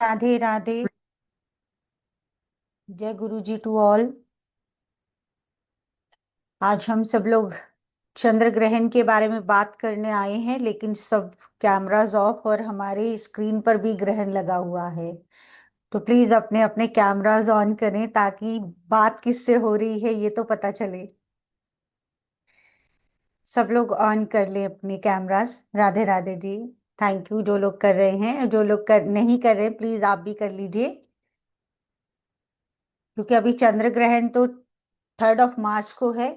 राधे राधे। जय गुरु जी to all. आज हम सब लोग चंद्र ग्रहण के बारे में बात करने आए हैं, लेकिन सब कैमरास ऑफ और हमारे स्क्रीन पर भी ग्रहण लगा हुआ है। तो प्लीज अपने अपने कैमरास ऑन करें ताकि बात किससे हो रही है ये तो पता चले। सब लोग ऑन कर लें अपने cameras. Radhe Radhe ji. Thank you जो लोग कर रहे हैं, जो लोग नहीं कर रहे प्लीज आप भी कर लीजिए, क्योंकि अभी चंद्र ग्रहण तो 3 मार्च को है।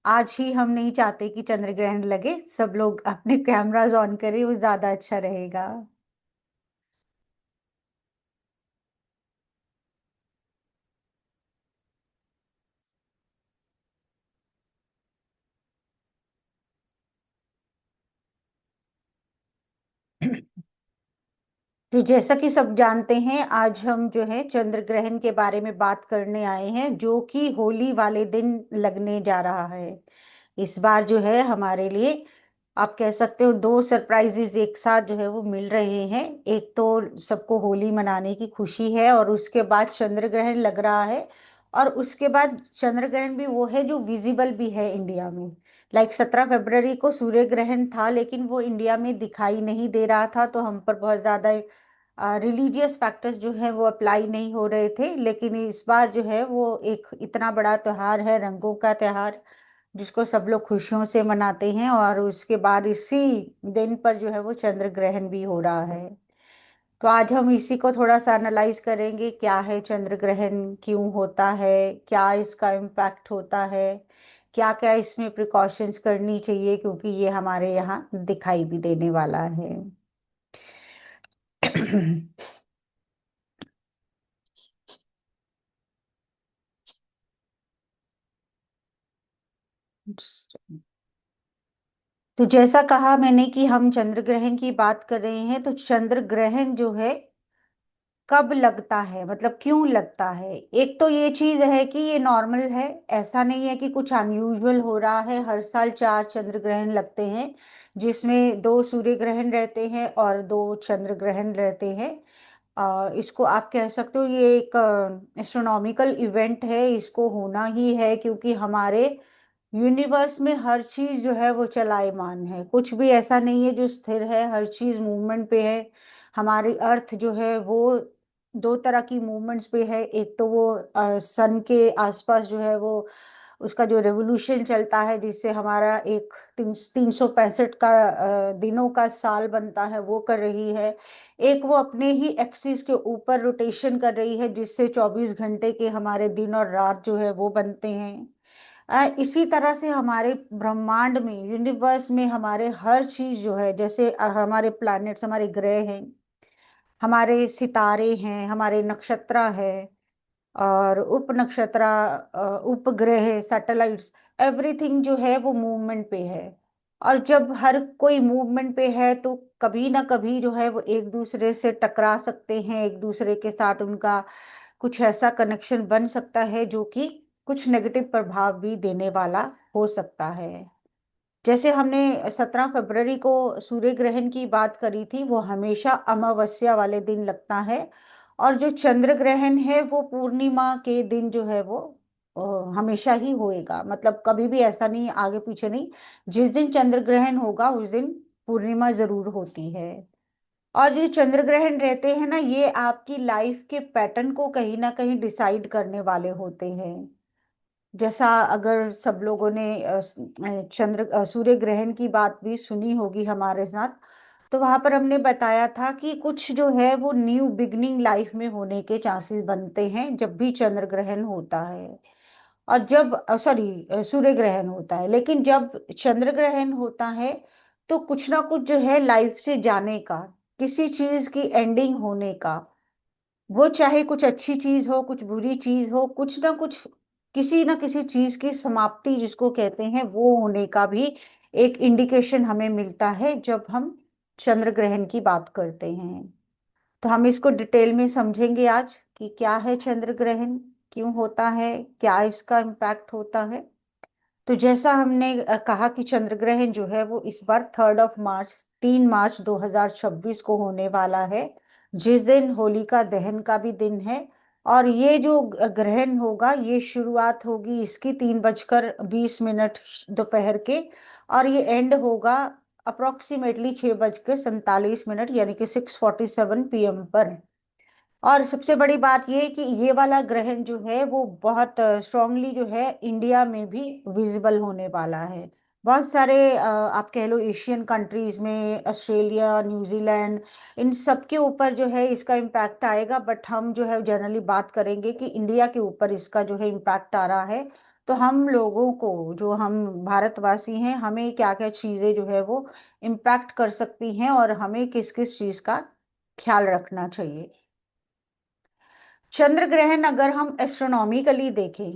आज ही हम नहीं चाहते कि चंद्र ग्रहण लगे। सब लोग अपने कैमरास ऑन करें, वो ज्यादा अच्छा रहेगा। तो जैसा कि सब जानते हैं, आज हम जो है चंद्र ग्रहण के बारे में बात करने आए हैं, जो कि होली वाले दिन लगने जा रहा है। इस बार जो है हमारे लिए, आप कह सकते हो, दो सरप्राइजेस एक साथ जो है वो मिल रहे हैं। एक तो सबको होली मनाने की खुशी है, और उसके बाद चंद्र ग्रहण लग रहा है। और उसके बाद चंद्र ग्रहण भी वो है जो विजिबल भी है इंडिया में। लाइक 17 फरवरी को सूर्य ग्रहण था, लेकिन वो इंडिया में दिखाई नहीं दे रहा था, तो हम पर बहुत ज्यादा रिलीजियस फैक्टर्स जो है वो अप्लाई नहीं हो रहे थे। लेकिन इस बार जो है वो एक इतना बड़ा त्योहार है, रंगों का त्योहार, जिसको सब लोग खुशियों से मनाते हैं। और उसके बाद इसी दिन पर जो है वो चंद्र ग्रहण भी हो रहा है। तो आज हम इसी को थोड़ा सा एनालाइज करेंगे, क्या है चंद्र ग्रहण, क्यों होता है, क्या इसका इम्पैक्ट होता है, क्या क्या इसमें प्रिकॉशंस करनी चाहिए, क्योंकि ये हमारे यहाँ दिखाई भी देने वाला है। तो जैसा कहा मैंने कि हम चंद्र ग्रहण की बात कर रहे हैं, तो चंद्र ग्रहण जो है कब लगता है, मतलब क्यों लगता है। एक तो ये चीज है कि ये नॉर्मल है, ऐसा नहीं है कि कुछ अनयूजुअल हो रहा है। हर साल 4 चंद्र ग्रहण लगते हैं, जिसमें 2 सूर्य ग्रहण रहते हैं और 2 चंद्र ग्रहण रहते हैं। इसको आप कह सकते हो ये एक एस्ट्रोनॉमिकल इवेंट है, इसको होना ही है, क्योंकि हमारे यूनिवर्स में हर चीज जो है वो चलायमान है। कुछ भी ऐसा नहीं है जो स्थिर है, हर चीज मूवमेंट पे है। हमारी अर्थ जो है वो दो तरह की मूवमेंट्स पे है। एक तो वो सन के आसपास जो है वो उसका जो रेवोल्यूशन चलता है, जिससे हमारा एक 365 का दिनों का साल बनता है, वो कर रही है। एक वो अपने ही एक्सिस के ऊपर रोटेशन कर रही है, जिससे 24 घंटे के हमारे दिन और रात जो है वो बनते हैं। इसी तरह से हमारे ब्रह्मांड में, यूनिवर्स में, हमारे हर चीज जो है, जैसे हमारे प्लैनेट्स, हमारे ग्रह हैं, हमारे सितारे हैं, हमारे नक्षत्र है, और उप नक्षत्र, उपग्रह, सैटेलाइट्स, एवरीथिंग जो है वो मूवमेंट पे है। और जब हर कोई मूवमेंट पे है, तो कभी ना कभी जो है वो एक दूसरे से टकरा सकते हैं, एक दूसरे के साथ उनका कुछ ऐसा कनेक्शन बन सकता है जो कि कुछ नेगेटिव प्रभाव भी देने वाला हो सकता है। जैसे हमने 17 फरवरी को सूर्य ग्रहण की बात करी थी, वो हमेशा अमावस्या वाले दिन लगता है। और जो चंद्र ग्रहण है वो पूर्णिमा के दिन जो है वो अ, हमेशा ही होएगा। मतलब कभी भी ऐसा नहीं, आगे पीछे नहीं। जिस दिन चंद्र ग्रहण होगा उस दिन पूर्णिमा जरूर होती है। और जो चंद्र ग्रहण रहते हैं ना, ये आपकी लाइफ के पैटर्न को कहीं ना कहीं डिसाइड करने वाले होते हैं। जैसा, अगर सब लोगों ने सूर्य ग्रहण की बात भी सुनी होगी हमारे साथ, तो वहां पर हमने बताया था कि कुछ जो है वो न्यू बिगनिंग लाइफ में होने के चांसेस बनते हैं जब भी चंद्र ग्रहण होता है। और जब, सॉरी, सूर्य ग्रहण होता है। लेकिन जब चंद्र ग्रहण होता है, तो कुछ ना कुछ जो है लाइफ से जाने का, किसी चीज की एंडिंग होने का, वो चाहे कुछ अच्छी चीज हो, कुछ बुरी चीज हो, कुछ ना कुछ, किसी ना किसी चीज की समाप्ति जिसको कहते हैं, वो होने का भी एक इंडिकेशन हमें मिलता है जब हम चंद्र ग्रहण की बात करते हैं। तो हम इसको डिटेल में समझेंगे आज कि क्या है चंद्र ग्रहण, क्यों होता है, क्या इसका इम्पैक्ट होता है। तो जैसा हमने कहा कि चंद्र ग्रहण जो है वो इस बार 3 मार्च 2026 को होने वाला है, जिस दिन होलिका दहन का भी दिन है। और ये जो ग्रहण होगा, ये शुरुआत होगी इसकी 3:20 दोपहर के, और ये एंड होगा अप्रोक्सीमेटली 6:47 यानी कि 6:47 PM पर। और सबसे बड़ी बात ये है कि ये वाला ग्रहण जो है वो बहुत स्ट्रांगली जो है इंडिया में भी विजिबल होने वाला है। बहुत सारे आप कह लो एशियन कंट्रीज में, ऑस्ट्रेलिया, न्यूजीलैंड, इन सब के ऊपर जो है इसका इम्पैक्ट आएगा, बट हम जो है जनरली बात करेंगे कि इंडिया के ऊपर इसका जो है इम्पैक्ट आ रहा है। तो हम लोगों को, जो हम भारतवासी हैं, हमें क्या क्या चीजें जो है वो इम्पैक्ट कर सकती हैं और हमें किस किस चीज का ख्याल रखना चाहिए। चंद्र ग्रहण अगर हम एस्ट्रोनॉमिकली देखें,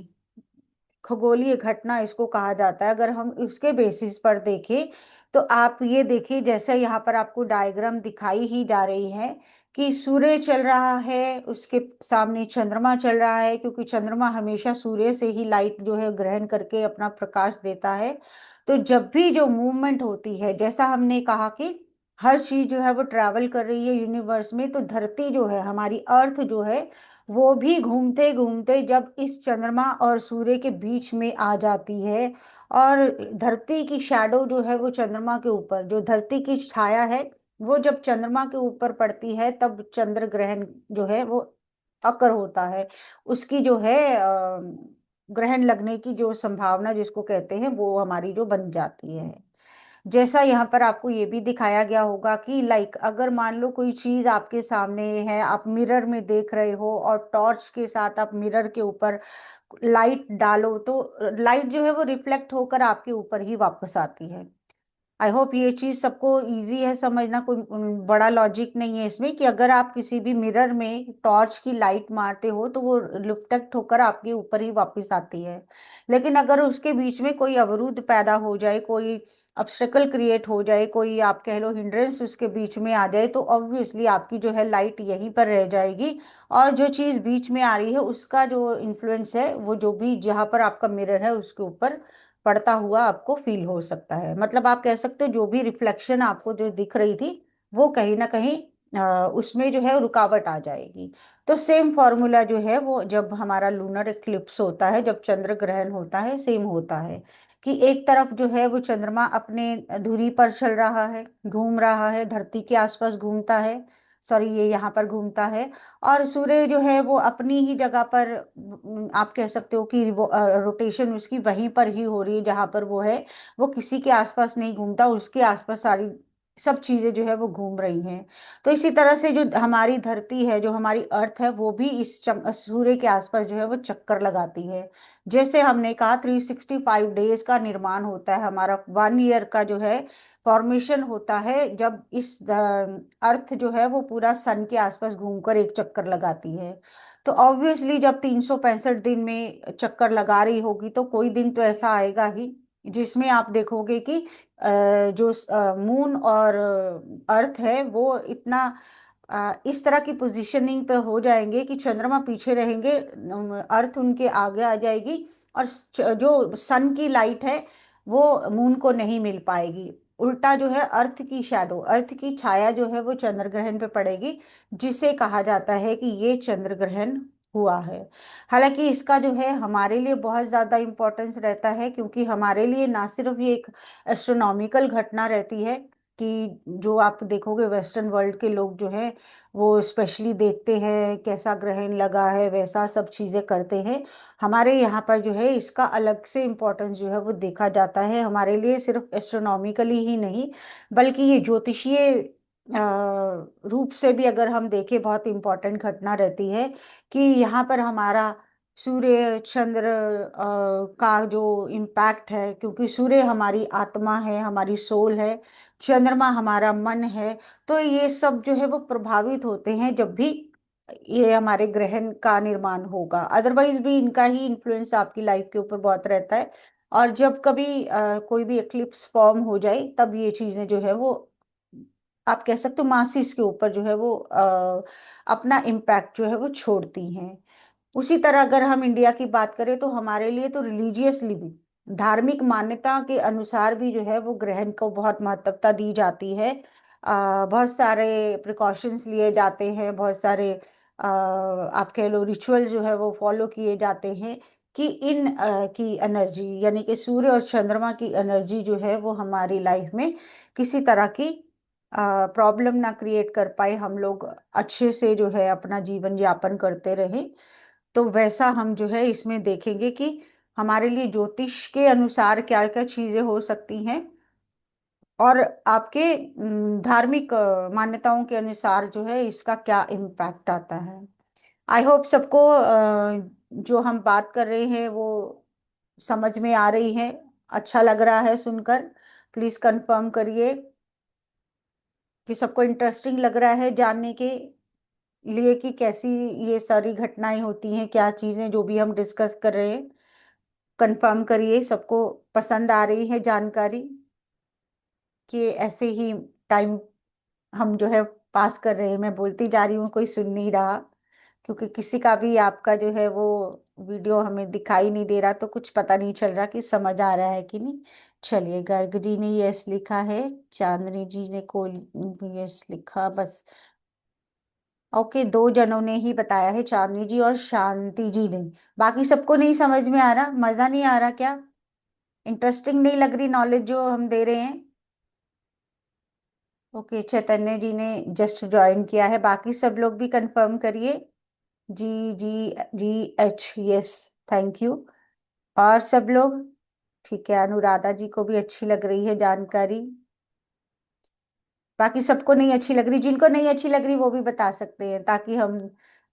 खगोलीय घटना इसको कहा जाता है, अगर हम उसके बेसिस पर देखें, तो आप ये देखिए, जैसे यहाँ पर आपको डायग्राम दिखाई ही जा रही है कि सूर्य चल रहा है, उसके सामने चंद्रमा चल रहा है, क्योंकि चंद्रमा हमेशा सूर्य से ही लाइट जो है ग्रहण करके अपना प्रकाश देता है। तो जब भी जो मूवमेंट होती है, जैसा हमने कहा कि हर चीज जो है वो ट्रैवल कर रही है यूनिवर्स में, तो धरती जो है, हमारी अर्थ जो है, वो भी घूमते घूमते जब इस चंद्रमा और सूर्य के बीच में आ जाती है, और धरती की शैडो जो है वो चंद्रमा के ऊपर, जो धरती की छाया है वो जब चंद्रमा के ऊपर पड़ती है, तब चंद्र ग्रहण जो है वो अकर होता है। उसकी जो है ग्रहण लगने की जो संभावना जिसको कहते हैं, वो हमारी जो बन जाती है। जैसा यहाँ पर आपको ये भी दिखाया गया होगा कि लाइक अगर मान लो कोई चीज आपके सामने है, आप मिरर में देख रहे हो, और टॉर्च के साथ आप मिरर के ऊपर लाइट डालो, तो लाइट जो है वो रिफ्लेक्ट होकर आपके ऊपर ही वापस आती है। आई होप ये चीज सबको इजी है समझना, कोई बड़ा लॉजिक नहीं है इसमें, कि अगर आप किसी भी मिरर में टॉर्च की लाइट मारते हो, तो वो रिफ्लेक्ट होकर आपके ऊपर ही वापस आती है। लेकिन अगर उसके बीच में कोई अवरुद्ध पैदा हो जाए, कोई ऑब्स्टेकल क्रिएट हो जाए, कोई आप कह लो हिंड्रेंस उसके बीच में आ जाए, तो ऑब्वियसली आपकी जो है लाइट यहीं पर रह जाएगी, और जो चीज बीच में आ रही है उसका जो इन्फ्लुएंस है, वो जो भी जहां पर आपका मिरर है उसके ऊपर पड़ता हुआ आपको फील हो सकता है। मतलब आप कह सकते हो जो भी रिफ्लेक्शन आपको जो दिख रही थी, वो कहीं ना कहीं उसमें जो है रुकावट आ जाएगी। तो सेम फॉर्मूला जो है वो जब हमारा लूनर इक्लिप्स होता है, जब चंद्र ग्रहण होता है, सेम होता है कि एक तरफ जो है वो चंद्रमा अपने धुरी पर चल रहा है, घूम रहा है, धरती के आसपास घूमता है, सॉरी ये यहाँ पर घूमता है, और सूर्य जो है वो अपनी ही जगह पर, आप कह सकते हो कि रोटेशन उसकी वहीं पर ही हो रही है जहां पर वो है, वो किसी के आसपास नहीं घूमता, उसके आसपास सारी सब चीजें जो है वो घूम रही हैं। तो इसी तरह से जो हमारी धरती है, जो हमारी अर्थ है, वो भी इस सूर्य के आसपास जो है वो चक्कर लगाती है। जैसे हमने कहा 365 डेज का निर्माण होता है हमारा, 1 ईयर का जो है फॉर्मेशन होता है, जब इस अर्थ जो है वो पूरा सन के आसपास घूमकर एक चक्कर लगाती है। तो ऑब्वियसली जब 365 दिन में चक्कर लगा रही होगी, तो कोई दिन तो ऐसा आएगा ही जिसमें आप देखोगे कि जो मून और अर्थ है वो इतना इस तरह की पोजीशनिंग पे हो जाएंगे कि चंद्रमा पीछे रहेंगे, अर्थ उनके आगे आ जाएगी, और जो सन की लाइट है वो मून को नहीं मिल पाएगी। उल्टा जो है अर्थ की शैडो, अर्थ की छाया जो है वो चंद्र ग्रहण पे पड़ेगी, जिसे कहा जाता है कि ये चंद्र ग्रहण हुआ है। हालांकि इसका जो है हमारे लिए बहुत ज्यादा इम्पोर्टेंस रहता है, क्योंकि हमारे लिए ना सिर्फ ये एक एस्ट्रोनॉमिकल घटना रहती है, कि जो आप देखोगे वेस्टर्न वर्ल्ड के लोग जो है वो स्पेशली देखते हैं कैसा ग्रहण लगा है, वैसा सब चीजें करते हैं। हमारे यहाँ पर जो है इसका अलग से इम्पोर्टेंस जो है वो देखा जाता है, हमारे लिए सिर्फ एस्ट्रोनॉमिकली ही नहीं, बल्कि ये ज्योतिषीय रूप से भी अगर हम देखें, बहुत इंपॉर्टेंट घटना रहती है, कि यहाँ पर हमारा सूर्य चंद्र का जो इम्पैक्ट है, क्योंकि सूर्य हमारी आत्मा है, हमारी सोल है, चंद्रमा हमारा मन है, तो ये सब जो है वो प्रभावित होते हैं जब भी ये हमारे ग्रहण का निर्माण होगा। अदरवाइज भी इनका ही इन्फ्लुएंस आपकी लाइफ के ऊपर बहुत रहता है, और जब कभी कोई भी एक्लिप्स फॉर्म हो जाए, तब ये चीजें जो है वो आप कह सकते हो मासिस के ऊपर जो है वो अपना इम्पैक्ट जो है वो छोड़ती हैं। उसी तरह अगर हम इंडिया की बात करें, तो हमारे लिए तो रिलीजियसली भी, धार्मिक मान्यता के अनुसार भी जो है वो ग्रहण को बहुत महत्वता दी जाती है। बहुत सारे प्रिकॉशंस लिए जाते हैं, बहुत सारे आप कह लो रिचुअल जो है वो फॉलो किए जाते हैं कि इन की एनर्जी यानी कि सूर्य और चंद्रमा की एनर्जी जो है वो हमारी लाइफ में किसी तरह की प्रॉब्लम ना क्रिएट कर पाए, हम लोग अच्छे से जो है अपना जीवन यापन करते रहे। तो वैसा हम जो है इसमें देखेंगे कि हमारे लिए ज्योतिष के अनुसार क्या क्या चीजें हो सकती हैं, और आपके धार्मिक मान्यताओं के अनुसार जो है इसका क्या इम्पैक्ट आता है। आई होप सबको जो हम बात कर रहे हैं वो समझ में आ रही है, अच्छा लग रहा है सुनकर। प्लीज कंफर्म करिए कि सबको इंटरेस्टिंग लग रहा है जानने के लिए कि कैसी ये सारी घटनाएं होती हैं, क्या चीजें जो भी हम डिस्कस कर रहे हैं। कंफर्म करिए सबको पसंद आ रही है जानकारी, कि ऐसे ही टाइम हम जो है पास कर रहे हैं। मैं बोलती जा रही हूँ, कोई सुन नहीं रहा, क्योंकि किसी का भी आपका जो है वो वीडियो हमें दिखाई नहीं दे रहा, तो कुछ पता नहीं चल रहा कि समझ आ रहा है कि नहीं। चलिए, गर्ग जी ने यस लिखा है, चांदनी जी ने को यस लिखा, बस। ओके, दो जनों ने ही बताया है, चांदनी जी और शांति जी ने। बाकी सबको नहीं समझ में आ रहा, मजा नहीं आ रहा क्या? इंटरेस्टिंग नहीं लग रही नॉलेज जो हम दे रहे हैं? ओके, चैतन्य जी ने जस्ट ज्वाइन किया है, बाकी सब लोग भी कंफर्म करिए। जी, जी, जी, एच, यस, थैंक यू। और सब लोग ठीक है, अनुराधा जी को भी अच्छी लग रही है जानकारी। बाकी सबको नहीं अच्छी लग रही, जिनको नहीं अच्छी लग रही वो भी बता सकते हैं, ताकि हम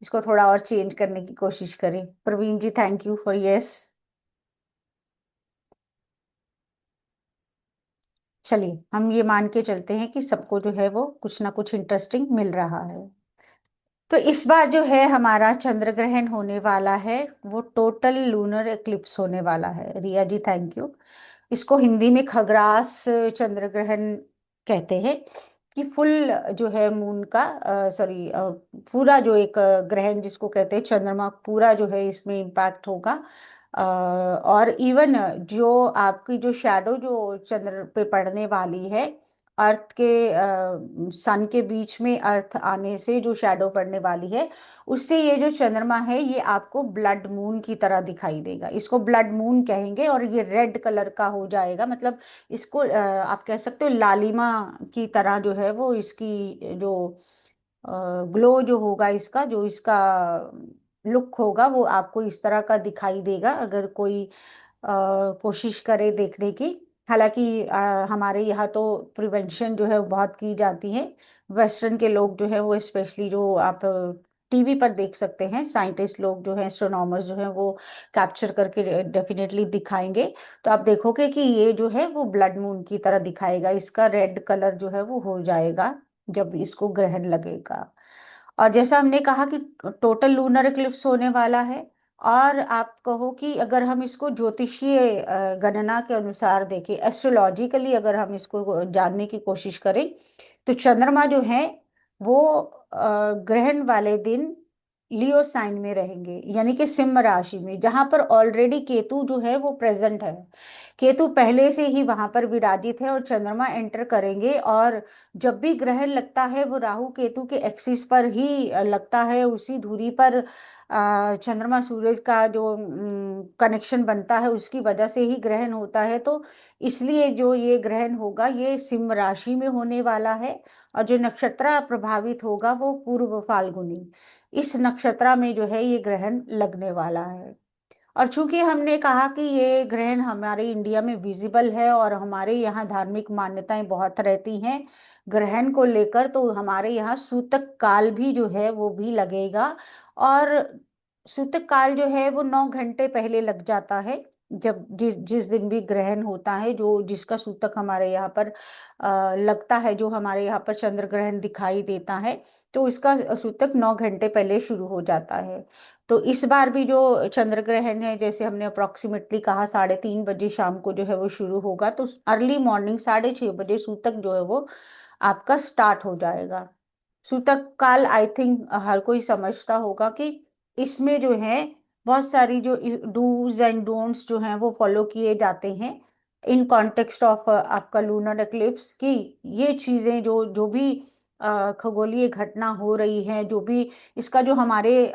इसको थोड़ा और चेंज करने की कोशिश करें। प्रवीण जी, थैंक यू फॉर यस। चलिए, हम ये मान के चलते हैं कि सबको जो है वो कुछ ना कुछ इंटरेस्टिंग मिल रहा है। तो इस बार जो है हमारा चंद्र ग्रहण होने वाला है, वो टोटल लूनर एक्लिप्स होने वाला है। रिया जी, थैंक यू। इसको हिंदी में खग्रास चंद्र ग्रहण कहते हैं, कि फुल जो है मून का, सॉरी, पूरा जो एक ग्रहण जिसको कहते हैं चंद्रमा, पूरा जो है इसमें इम्पैक्ट होगा। और इवन जो आपकी जो शैडो जो चंद्र पे पड़ने वाली है, अर्थ के सन के बीच में अर्थ आने से जो शैडो पड़ने वाली है, उससे ये जो चंद्रमा है ये आपको ब्लड मून की तरह दिखाई देगा। इसको ब्लड मून कहेंगे, और ये रेड कलर का हो जाएगा। मतलब इसको आप कह सकते हो लालिमा की तरह जो है वो इसकी जो ग्लो जो होगा, इसका जो इसका लुक होगा, वो आपको इस तरह का दिखाई देगा अगर कोई कोशिश करे देखने की। हालांकि हमारे यहाँ तो प्रिवेंशन जो है वो बहुत की जाती है। वेस्टर्न के लोग जो है वो स्पेशली जो आप टीवी पर देख सकते हैं, साइंटिस्ट लोग जो हैं, एस्ट्रोनॉमर्स जो हैं, वो कैप्चर करके डेफिनेटली दिखाएंगे। तो आप देखोगे कि ये जो है वो ब्लड मून की तरह दिखाएगा, इसका रेड कलर जो है वो हो जाएगा जब इसको ग्रहण लगेगा। और जैसा हमने कहा कि टोटल लूनर इक्लिप्स होने वाला है, और आप कहो कि अगर हम इसको ज्योतिषीय गणना के अनुसार देखें, एस्ट्रोलॉजिकली अगर हम इसको जानने की कोशिश करें, तो चंद्रमा जो है वो ग्रहण वाले दिन लियो साइन में रहेंगे, यानी कि सिंह राशि में, जहां पर ऑलरेडी केतु जो है वो प्रेजेंट है। केतु पहले से ही वहां पर विराजित है, और चंद्रमा एंटर करेंगे। और जब भी ग्रहण लगता है वो राहु केतु के एक्सिस पर ही लगता है, उसी धुरी पर चंद्रमा सूरज का जो कनेक्शन बनता है उसकी वजह से ही ग्रहण होता है। तो इसलिए जो ये ग्रहण होगा ये सिंह राशि में होने वाला है। और जो नक्षत्र प्रभावित होगा वो पूर्व फाल्गुनी, इस नक्षत्र में जो है ये ग्रहण लगने वाला है। और चूंकि हमने कहा कि ये ग्रहण हमारे इंडिया में विजिबल है, और हमारे यहाँ धार्मिक मान्यताएं बहुत रहती हैं ग्रहण को लेकर, तो हमारे यहाँ सूतक काल भी जो है वो भी लगेगा। और सूतक काल जो है वो 9 घंटे पहले लग जाता है। जब जिस जिस दिन भी ग्रहण होता है, जो जिसका सूतक हमारे यहाँ पर लगता है, जो हमारे यहाँ पर चंद्र ग्रहण दिखाई देता है, तो इसका सूतक 9 घंटे पहले शुरू हो जाता है। तो इस बार भी जो चंद्र ग्रहण है, जैसे हमने अप्रोक्सीमेटली कहा 3:30 बजे शाम को जो है वो शुरू होगा, तो अर्ली मॉर्निंग 6:30 बजे सूतक जो है वो आपका स्टार्ट हो जाएगा। सूतक काल आई थिंक हर कोई समझता होगा कि इसमें जो है बहुत सारी जो डूज एंड डोंट्स जो हैं वो फॉलो किए जाते हैं, इन कॉन्टेक्स्ट ऑफ आपका लूनर एक्लिप्स, कि ये चीजें जो जो भी खगोलीय घटना हो रही है, जो भी इसका जो हमारे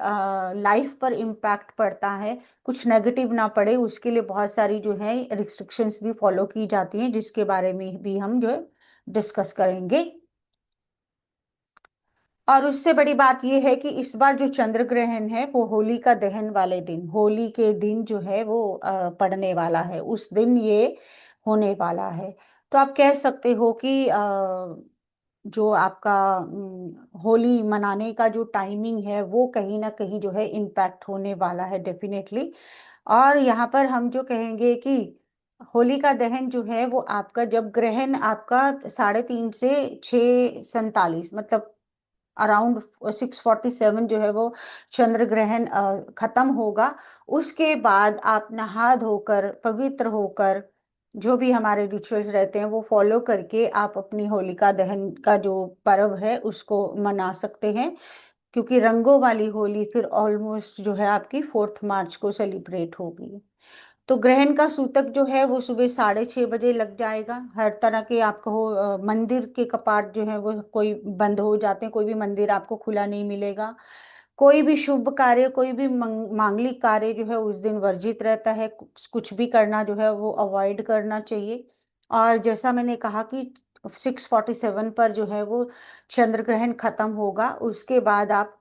लाइफ पर इम्पैक्ट पड़ता है, कुछ नेगेटिव ना पड़े, उसके लिए बहुत सारी जो है रिस्ट्रिक्शंस भी फॉलो की जाती हैं, जिसके बारे में भी हम जो है डिस्कस करेंगे। और उससे बड़ी बात यह है कि इस बार जो चंद्र ग्रहण है वो होली का दहन वाले दिन, होली के दिन जो है वो पड़ने वाला है, उस दिन ये होने वाला है। तो आप कह सकते हो कि जो आपका होली मनाने का जो टाइमिंग है वो कहीं ना कहीं जो है इम्पैक्ट होने वाला है डेफिनेटली। और यहाँ पर हम जो कहेंगे कि होली का दहन जो है वो आपका जब ग्रहण आपका 3:30 से 6:47, मतलब अराउंड 6:47 जो है वो चंद्र ग्रहण खत्म होगा। उसके बाद आप नहा धोकर पवित्र होकर जो भी हमारे रिचुअल्स रहते हैं वो फॉलो करके आप अपनी होलिका दहन का जो पर्व है उसको मना सकते हैं, क्योंकि रंगों वाली होली फिर ऑलमोस्ट जो है आपकी 4 मार्च को सेलिब्रेट होगी। तो ग्रहण का सूतक जो है वो सुबह 6:30 बजे लग जाएगा। हर तरह के आप कहो मंदिर के कपाट जो है वो कोई बंद हो जाते हैं, कोई भी मंदिर आपको खुला नहीं मिलेगा। कोई भी शुभ कार्य, कोई भी मांगलिक कार्य जो है उस दिन वर्जित रहता है, कुछ भी करना जो है वो अवॉइड करना चाहिए। और जैसा मैंने कहा कि 6:47 पर जो है वो चंद्र ग्रहण खत्म होगा, उसके बाद आप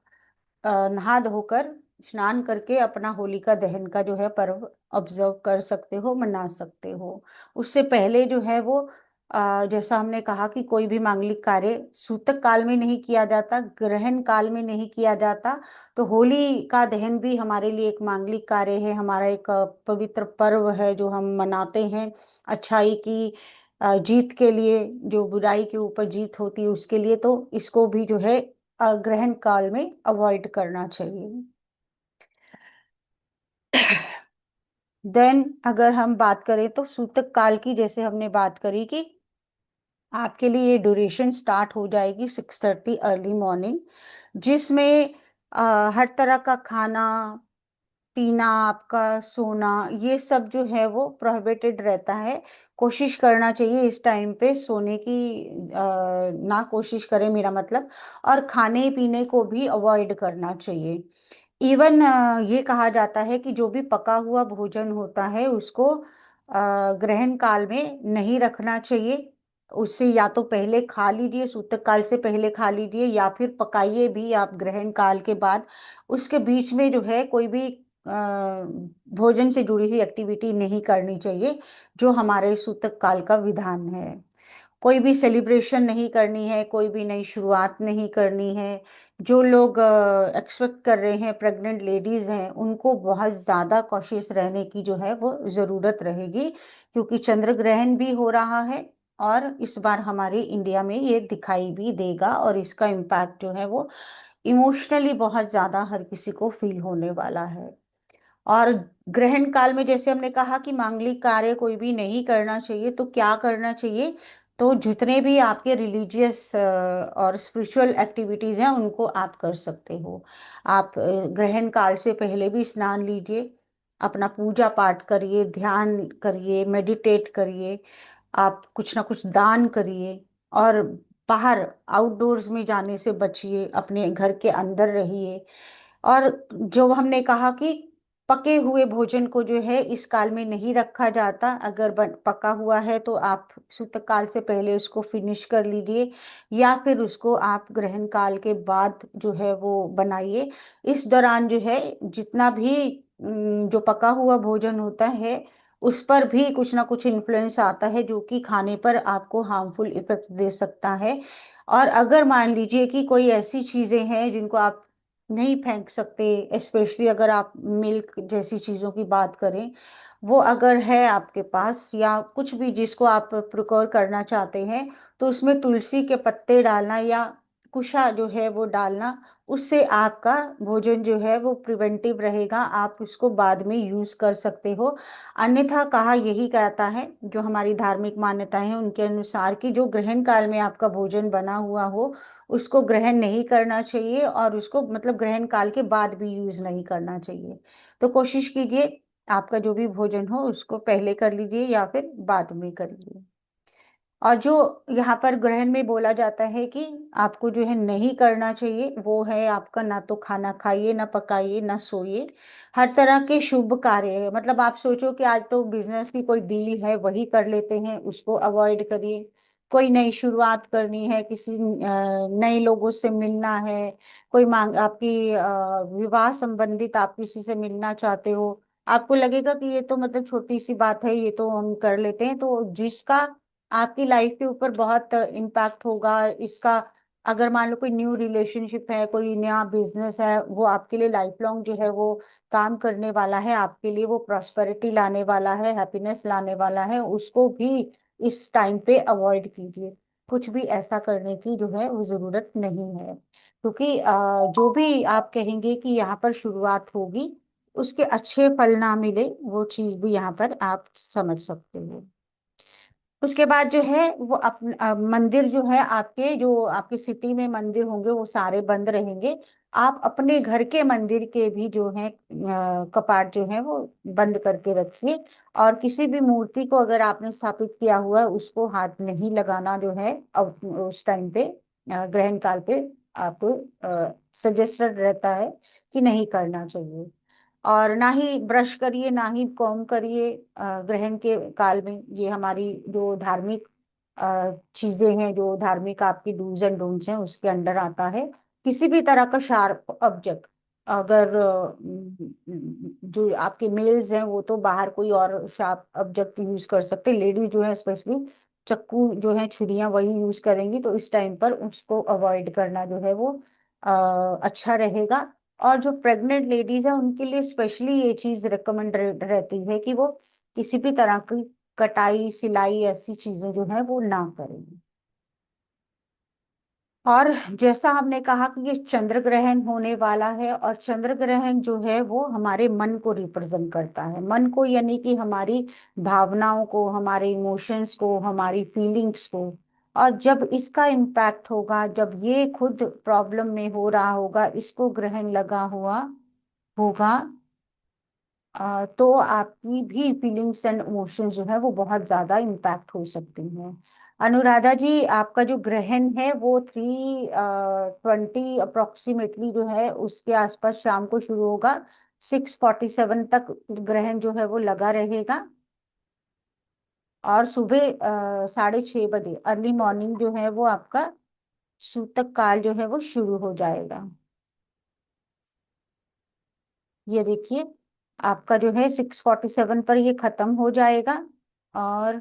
नहा धोकर स्नान करके अपना होलिका दहन का जो है पर्व ऑब्जर्व कर सकते हो, मना सकते हो। उससे पहले जो है वो जैसा हमने कहा कि कोई भी मांगलिक कार्य सूतक काल में नहीं किया जाता, ग्रहण काल में नहीं किया जाता। तो होली का दहन भी हमारे लिए एक मांगलिक कार्य है, हमारा एक पवित्र पर्व है जो हम मनाते हैं अच्छाई की जीत के लिए, जो बुराई के ऊपर जीत होती है उसके लिए। तो इसको भी जो है ग्रहण काल में अवॉइड करना चाहिए। देन अगर हम बात करें तो सूतक काल की, जैसे हमने बात करी कि आपके लिए ये ड्यूरेशन स्टार्ट हो जाएगी 6:30 अर्ली मॉर्निंग, जिसमें हर तरह का खाना पीना, आपका सोना, ये सब जो है वो प्रोहिबिटेड रहता है। कोशिश करना चाहिए इस टाइम पे सोने की ना कोशिश करें मेरा मतलब, और खाने पीने को भी अवॉइड करना चाहिए। इवन ये कहा जाता है कि जो भी पका हुआ भोजन होता है उसको ग्रहण काल में नहीं रखना चाहिए। उससे या तो पहले खा लीजिए, सूतक काल से पहले खा लीजिए, या फिर पकाइए भी आप ग्रहण काल के बाद। उसके बीच में जो है कोई भी भोजन से जुड़ी हुई एक्टिविटी नहीं करनी चाहिए, जो हमारे सूतक काल का विधान है। कोई भी सेलिब्रेशन नहीं करनी है, कोई भी नई शुरुआत नहीं करनी है। जो लोग एक्सपेक्ट कर रहे हैं, प्रेग्नेंट लेडीज हैं, उनको बहुत ज़्यादा कॉशियस रहने की जो है वो ज़रूरत रहेगी, क्योंकि चंद्र ग्रहण भी हो रहा है और इस बार हमारे इंडिया में ये दिखाई भी देगा, और इसका इम्पैक्ट जो है वो इमोशनली बहुत ज़्यादा हर किसी को फील होने वाला है। और ग्रहण काल में जैसे हमने कहा कि मांगलिक कार्य कोई भी नहीं करना चाहिए, तो क्या करना चाहिए? तो जितने भी आपके रिलीजियस और स्पिरिचुअल एक्टिविटीज हैं उनको आप कर सकते हो। आप ग्रहण काल से पहले भी स्नान लीजिए, अपना पूजा पाठ करिए, ध्यान करिए, मेडिटेट करिए, आप कुछ ना कुछ दान करिए, और बाहर आउटडोर्स में जाने से बचिए, अपने घर के अंदर रहिए। और जो हमने कहा कि पके हुए भोजन को जो है इस काल में नहीं रखा जाता, अगर पका हुआ है तो आप सूतक काल से पहले उसको फिनिश कर लीजिए, या फिर उसको आप ग्रहण काल के बाद जो है वो बनाइए। इस दौरान जो है जितना भी जो पका हुआ भोजन होता है उस पर भी कुछ ना कुछ इन्फ्लुएंस आता है, जो कि खाने पर आपको हार्मफुल इफेक्ट दे सकता है। और अगर मान लीजिए कि कोई ऐसी चीजें हैं जिनको आप नहीं फेंक सकते, स्पेशली अगर आप मिल्क जैसी चीजों की बात करें, वो अगर है आपके पास, या कुछ भी जिसको आप प्रिकॉर करना चाहते हैं, तो उसमें तुलसी के पत्ते डालना या कुशा जो है वो डालना, उससे आपका भोजन जो है वो प्रिवेंटिव रहेगा, आप उसको बाद में यूज कर सकते हो। अन्यथा कहा यही कहता है, जो हमारी धार्मिक मान्यताएं हैं उनके अनुसार, कि जो ग्रहण काल में आपका भोजन बना हुआ हो उसको ग्रहण नहीं करना चाहिए, और उसको मतलब ग्रहण काल के बाद भी यूज नहीं करना चाहिए। तो कोशिश कीजिए आपका जो भी भोजन हो उसको पहले कर लीजिए या फिर बाद में करिए। और जो यहाँ पर ग्रहण में बोला जाता है कि आपको जो है नहीं करना चाहिए, वो है आपका ना तो खाना खाइए, ना पकाइए, ना सोइए। हर तरह के शुभ कार्य है, मतलब आप सोचो कि आज तो बिजनेस की कोई डील है वही कर लेते हैं, उसको अवॉइड करिए। कोई नई शुरुआत करनी है, किसी नए लोगों से मिलना है, कोई मांग आपकी विवाह संबंधित आप किसी से मिलना चाहते हो, आपको लगेगा कि ये तो मतलब छोटी सी बात है, ये तो हम कर लेते हैं, तो जिसका आपकी लाइफ के ऊपर बहुत इम्पैक्ट होगा इसका। अगर मान लो कोई न्यू रिलेशनशिप है, कोई नया बिजनेस है, वो आपके लिए लाइफ लॉन्ग जो है वो काम करने वाला है, आपके लिए वो प्रॉस्पेरिटी लाने वाला है, हैप्पीनेस लाने वाला है, उसको भी इस टाइम पे अवॉइड कीजिए। कुछ भी ऐसा करने की जो है वो जरूरत नहीं है, क्योंकि जो भी आप कहेंगे कि यहाँ पर शुरुआत होगी, उसके अच्छे फल ना मिले, वो चीज भी यहाँ पर आप समझ सकते हो। उसके बाद जो है वो मंदिर जो है, आपके जो आपकी सिटी में मंदिर होंगे वो सारे बंद रहेंगे। आप अपने घर के मंदिर के भी जो है कपाट जो है वो बंद करके रखिए। और किसी भी मूर्ति को अगर आपने स्थापित किया हुआ है उसको हाथ नहीं लगाना जो है, अब उस टाइम पे ग्रहण काल पे आपको सजेस्टेड रहता है कि नहीं करना चाहिए। और ना ही ब्रश करिए, ना ही कॉम्ब करिए ग्रहण के काल में। ये हमारी जो धार्मिक चीजें हैं, जो धार्मिक आपकी डूज एंड डोंट्स हैं उसके अंडर आता है। किसी भी तरह का शार्प ऑब्जेक्ट, अगर जो आपके मेल्स हैं वो तो बाहर कोई और शार्प ऑब्जेक्ट यूज कर सकते, लेडीज जो है स्पेशली चाकू जो है, छुरियां वही यूज करेंगी, तो इस टाइम पर उसको अवॉइड करना जो है वो अच्छा रहेगा। और जो प्रेग्नेंट लेडीज है उनके लिए स्पेशली ये चीज रिकमेंड रहती है कि वो किसी भी तरह की कटाई सिलाई ऐसी चीजें जो है वो ना करें। और जैसा हमने कहा कि ये चंद्र ग्रहण होने वाला है, और चंद्र ग्रहण जो है वो हमारे मन को रिप्रेजेंट करता है, मन को, यानी कि हमारी भावनाओं को, हमारे इमोशंस को, हमारी फीलिंग्स को। और जब इसका इम्पैक्ट होगा, जब ये खुद प्रॉब्लम में हो रहा होगा, इसको ग्रहण लगा हुआ होगा, तो आपकी भी फीलिंग्स एंड इमोशंस जो है वो बहुत ज्यादा इम्पैक्ट हो सकती हैं। अनुराधा जी, आपका जो ग्रहण है वो 3:20 अप्रोक्सीमेटली जो है उसके आसपास शाम को शुरू होगा। 6:47 तक ग्रहण जो है वो लगा रहेगा। और सुबह 6:30 बजे अर्ली मॉर्निंग जो है वो आपका सूतक काल जो है वो शुरू हो जाएगा। ये देखिए, आपका जो है 6:47 पर ये खत्म हो जाएगा। और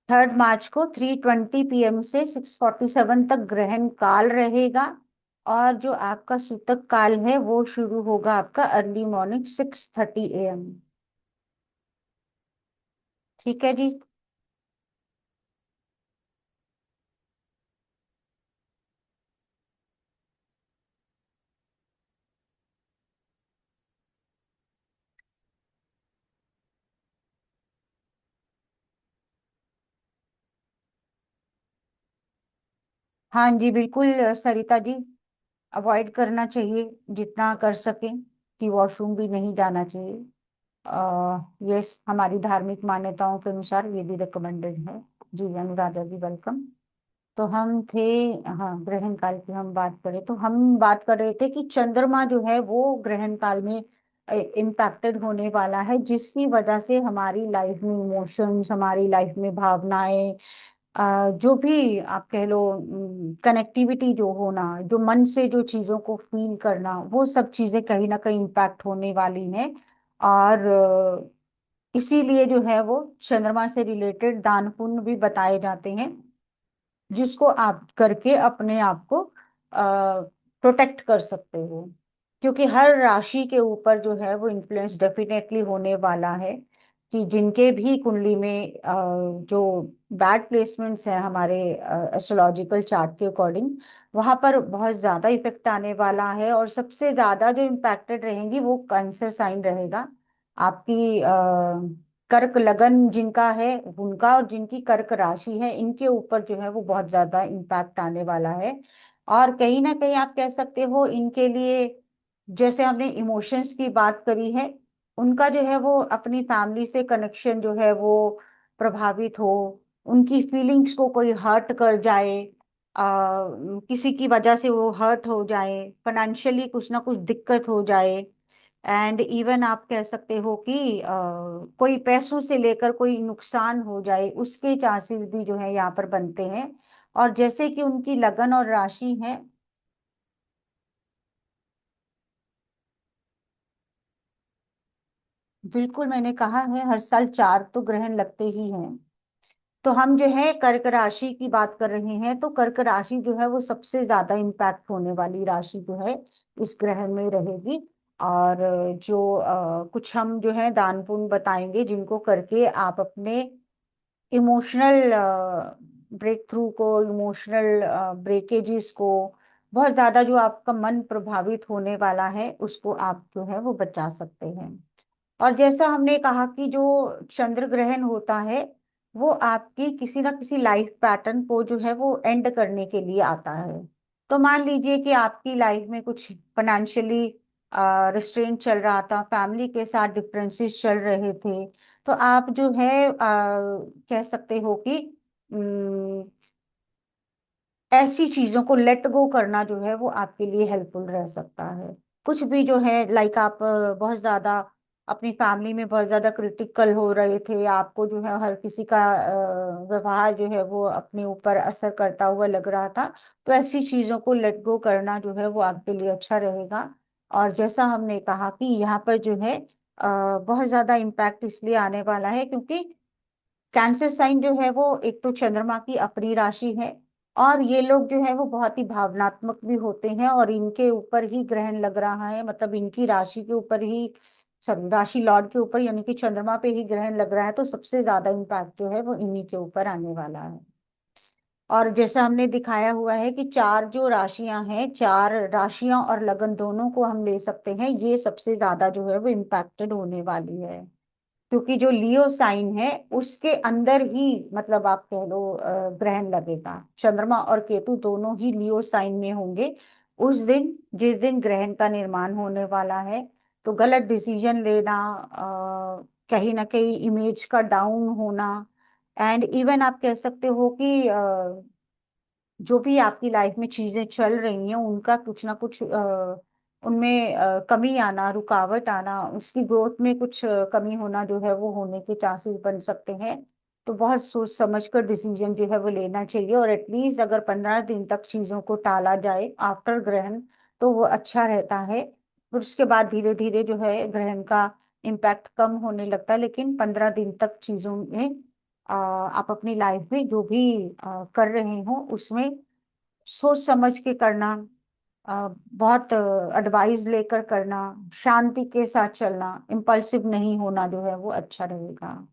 3 मार्च को 3:20 PM से 6:47 तक ग्रहण काल रहेगा। और जो आपका सूतक काल है वो शुरू होगा आपका अर्ली मॉर्निंग 6:30 AM। ठीक है जी। हाँ जी, बिल्कुल सरिता जी, अवॉइड करना चाहिए जितना कर सके, कि वॉशरूम भी नहीं जाना चाहिए। ये हमारी धार्मिक मान्यताओं के अनुसार ये भी रिकमेंडेड है। जी अनुराधा जी, वेलकम। तो हम थे, हाँ, ग्रहण काल की हम बात करें तो हम बात कर रहे थे कि चंद्रमा जो है वो ग्रहण काल में इम्पैक्टेड होने वाला है, जिसकी वजह से हमारी लाइफ में इमोशंस, हमारी लाइफ में भावनाएं, जो भी आप कह लो, कनेक्टिविटी जो होना, जो मन से जो चीजों को फील करना, वो सब चीजें कहीं ना कहीं इम्पैक्ट होने वाली हैं। और इसीलिए जो है वो चंद्रमा से रिलेटेड दान पुण्य भी बताए जाते हैं, जिसको आप करके अपने आप को प्रोटेक्ट कर सकते हो। क्योंकि हर राशि के ऊपर जो है वो इन्फ्लुएंस डेफिनेटली होने वाला है, कि जिनके भी कुंडली में जो बैड प्लेसमेंट्स हैं हमारे एस्ट्रोलॉजिकल चार्ट के अकॉर्डिंग, वहां पर बहुत ज्यादा इफेक्ट आने वाला है। और सबसे ज्यादा जो इम्पैक्टेड रहेंगी वो कैंसर साइन रहेगा। आपकी कर्क लगन जिनका है उनका, और जिनकी कर्क राशि है इनके ऊपर जो है वो बहुत ज्यादा इम्पैक्ट आने वाला है। और कहीं ना कहीं आप कह सकते हो इनके लिए जैसे हमने इमोशंस की बात करी है, उनका जो है वो अपनी फैमिली से कनेक्शन जो है वो प्रभावित हो, उनकी फीलिंग्स को कोई हर्ट कर जाए, किसी की वजह से वो हर्ट हो जाए, फाइनेंशियली कुछ ना कुछ दिक्कत हो जाए, एंड इवन आप कह सकते हो कि कोई पैसों से लेकर कोई नुकसान हो जाए, उसके चांसेस भी जो है यहाँ पर बनते हैं। और जैसे कि उनकी लगन और राशि है, बिल्कुल मैंने कहा है हर साल 4 तो ग्रहण लगते ही हैं। तो हम जो है कर्क राशि की बात कर रहे हैं, तो कर्क राशि जो है वो सबसे ज्यादा इम्पैक्ट होने वाली राशि जो है इस ग्रहण में रहेगी। और जो कुछ हम जो है दान पुण्य बताएंगे जिनको करके आप अपने इमोशनल ब्रेक थ्रू को, इमोशनल ब्रेकेजेस को, बहुत ज्यादा जो आपका मन प्रभावित होने वाला है उसको आप जो है वो बचा सकते हैं। और जैसा हमने कहा कि जो चंद्र ग्रहण होता है वो आपकी किसी ना किसी लाइफ पैटर्न को जो है वो एंड करने के लिए आता है। तो मान लीजिए कि आपकी लाइफ में कुछ फाइनेंशियली रिस्ट्रेंट चल रहा था, फैमिली के साथ डिफरेंसेस चल रहे थे, तो आप जो है कह सकते हो कि ऐसी चीजों को लेट गो करना जो है वो आपके लिए हेल्पफुल रह सकता है। कुछ भी जो है लाइक आप बहुत ज्यादा अपनी फैमिली में बहुत ज्यादा क्रिटिकल हो रहे थे, आपको जो है हर किसी का व्यवहार जो है वो अपने ऊपर असर करता हुआ लग रहा था, तो ऐसी चीजों को लेट गो करना जो है वो आपके लिए अच्छा रहेगा। और जैसा हमने कहा कि यहाँ पर जो है बहुत ज्यादा इम्पैक्ट इसलिए आने वाला है क्योंकि कैंसर साइन जो है वो एक तो चंद्रमा की अपनी राशि है, और ये लोग जो है वो बहुत ही भावनात्मक भी होते हैं, और इनके ऊपर ही ग्रहण लग रहा है, मतलब इनकी राशि के ऊपर ही, सॉरी राशि लॉर्ड के ऊपर यानी कि चंद्रमा पे ही ग्रहण लग रहा है, तो सबसे ज्यादा इम्पैक्ट जो है वो इन्हीं के ऊपर आने वाला है। और जैसा हमने दिखाया हुआ है कि 4 जो राशियां हैं, 4 राशियां और लगन दोनों को हम ले सकते हैं, ये सबसे ज्यादा जो है वो इम्पैक्टेड होने वाली है। क्योंकि जो लियो साइन है उसके अंदर ही, मतलब आप कह लो ग्रहण लगेगा, चंद्रमा और केतु दोनों ही लियो साइन में होंगे उस दिन जिस दिन ग्रहण का निर्माण होने वाला है। तो गलत डिसीजन लेना, कहीं ना कहीं इमेज का डाउन होना, एंड इवन आप कह सकते हो कि जो भी आपकी लाइफ में चीजें चल रही हैं उनका कुछ ना कुछ उनमें कमी आना, रुकावट आना, उसकी ग्रोथ में कुछ कमी होना जो है वो होने के चांसेस बन सकते हैं। तो बहुत सोच समझ कर डिसीजन जो है वो लेना चाहिए, और एटलीस्ट अगर 15 दिन तक चीजों को टाला जाए आफ्टर ग्रहण तो वो अच्छा रहता है। फिर उसके बाद धीरे धीरे जो है ग्रहण का इम्पैक्ट कम होने लगता है, लेकिन 15 दिन तक चीजों में आप अपनी लाइफ में जो भी कर रहे हो उसमें सोच समझ के करना, बहुत एडवाइस लेकर करना, शांति के साथ चलना, इम्पल्सिव नहीं होना जो है वो अच्छा रहेगा।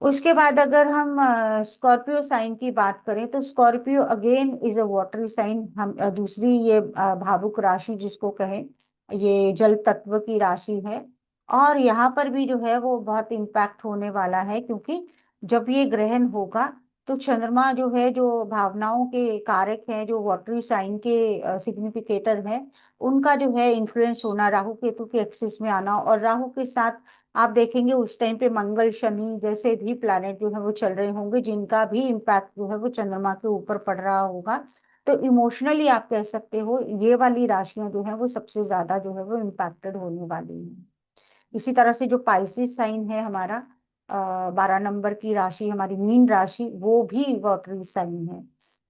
उसके बाद अगर हम स्कॉर्पियो साइन की बात करें, तो Scorpio again is a watery sign, हम दूसरी ये भावुक राशि जिसको कहें, ये जल तत्व की राशि है। और यहाँ पर भी जो है वो बहुत इम्पैक्ट होने वाला है, क्योंकि जब ये ग्रहण होगा तो चंद्रमा जो है, जो भावनाओं के कारक हैं, जो वाटरी साइन के सिग्निफिकेटर हैं, उनका जो है इन्फ्लुएंस होना, राहु केतु के एक्सिस में आना, और राहु के साथ आप देखेंगे उस टाइम पे मंगल शनि जैसे भी प्लैनेट जो है वो चल रहे होंगे, जिनका भी इम्पैक्ट जो है वो चंद्रमा के ऊपर पड़ रहा होगा। तो इमोशनली आप कह सकते हो ये वाली राशियां जो है वो सबसे ज्यादा जो है वो इम्पैक्टेड होने वाली हैं। इसी तरह से जो पाइसिस साइन है हमारा, 12 नंबर की राशि, हमारी मीन राशि, वो भी वाटरी साइन है।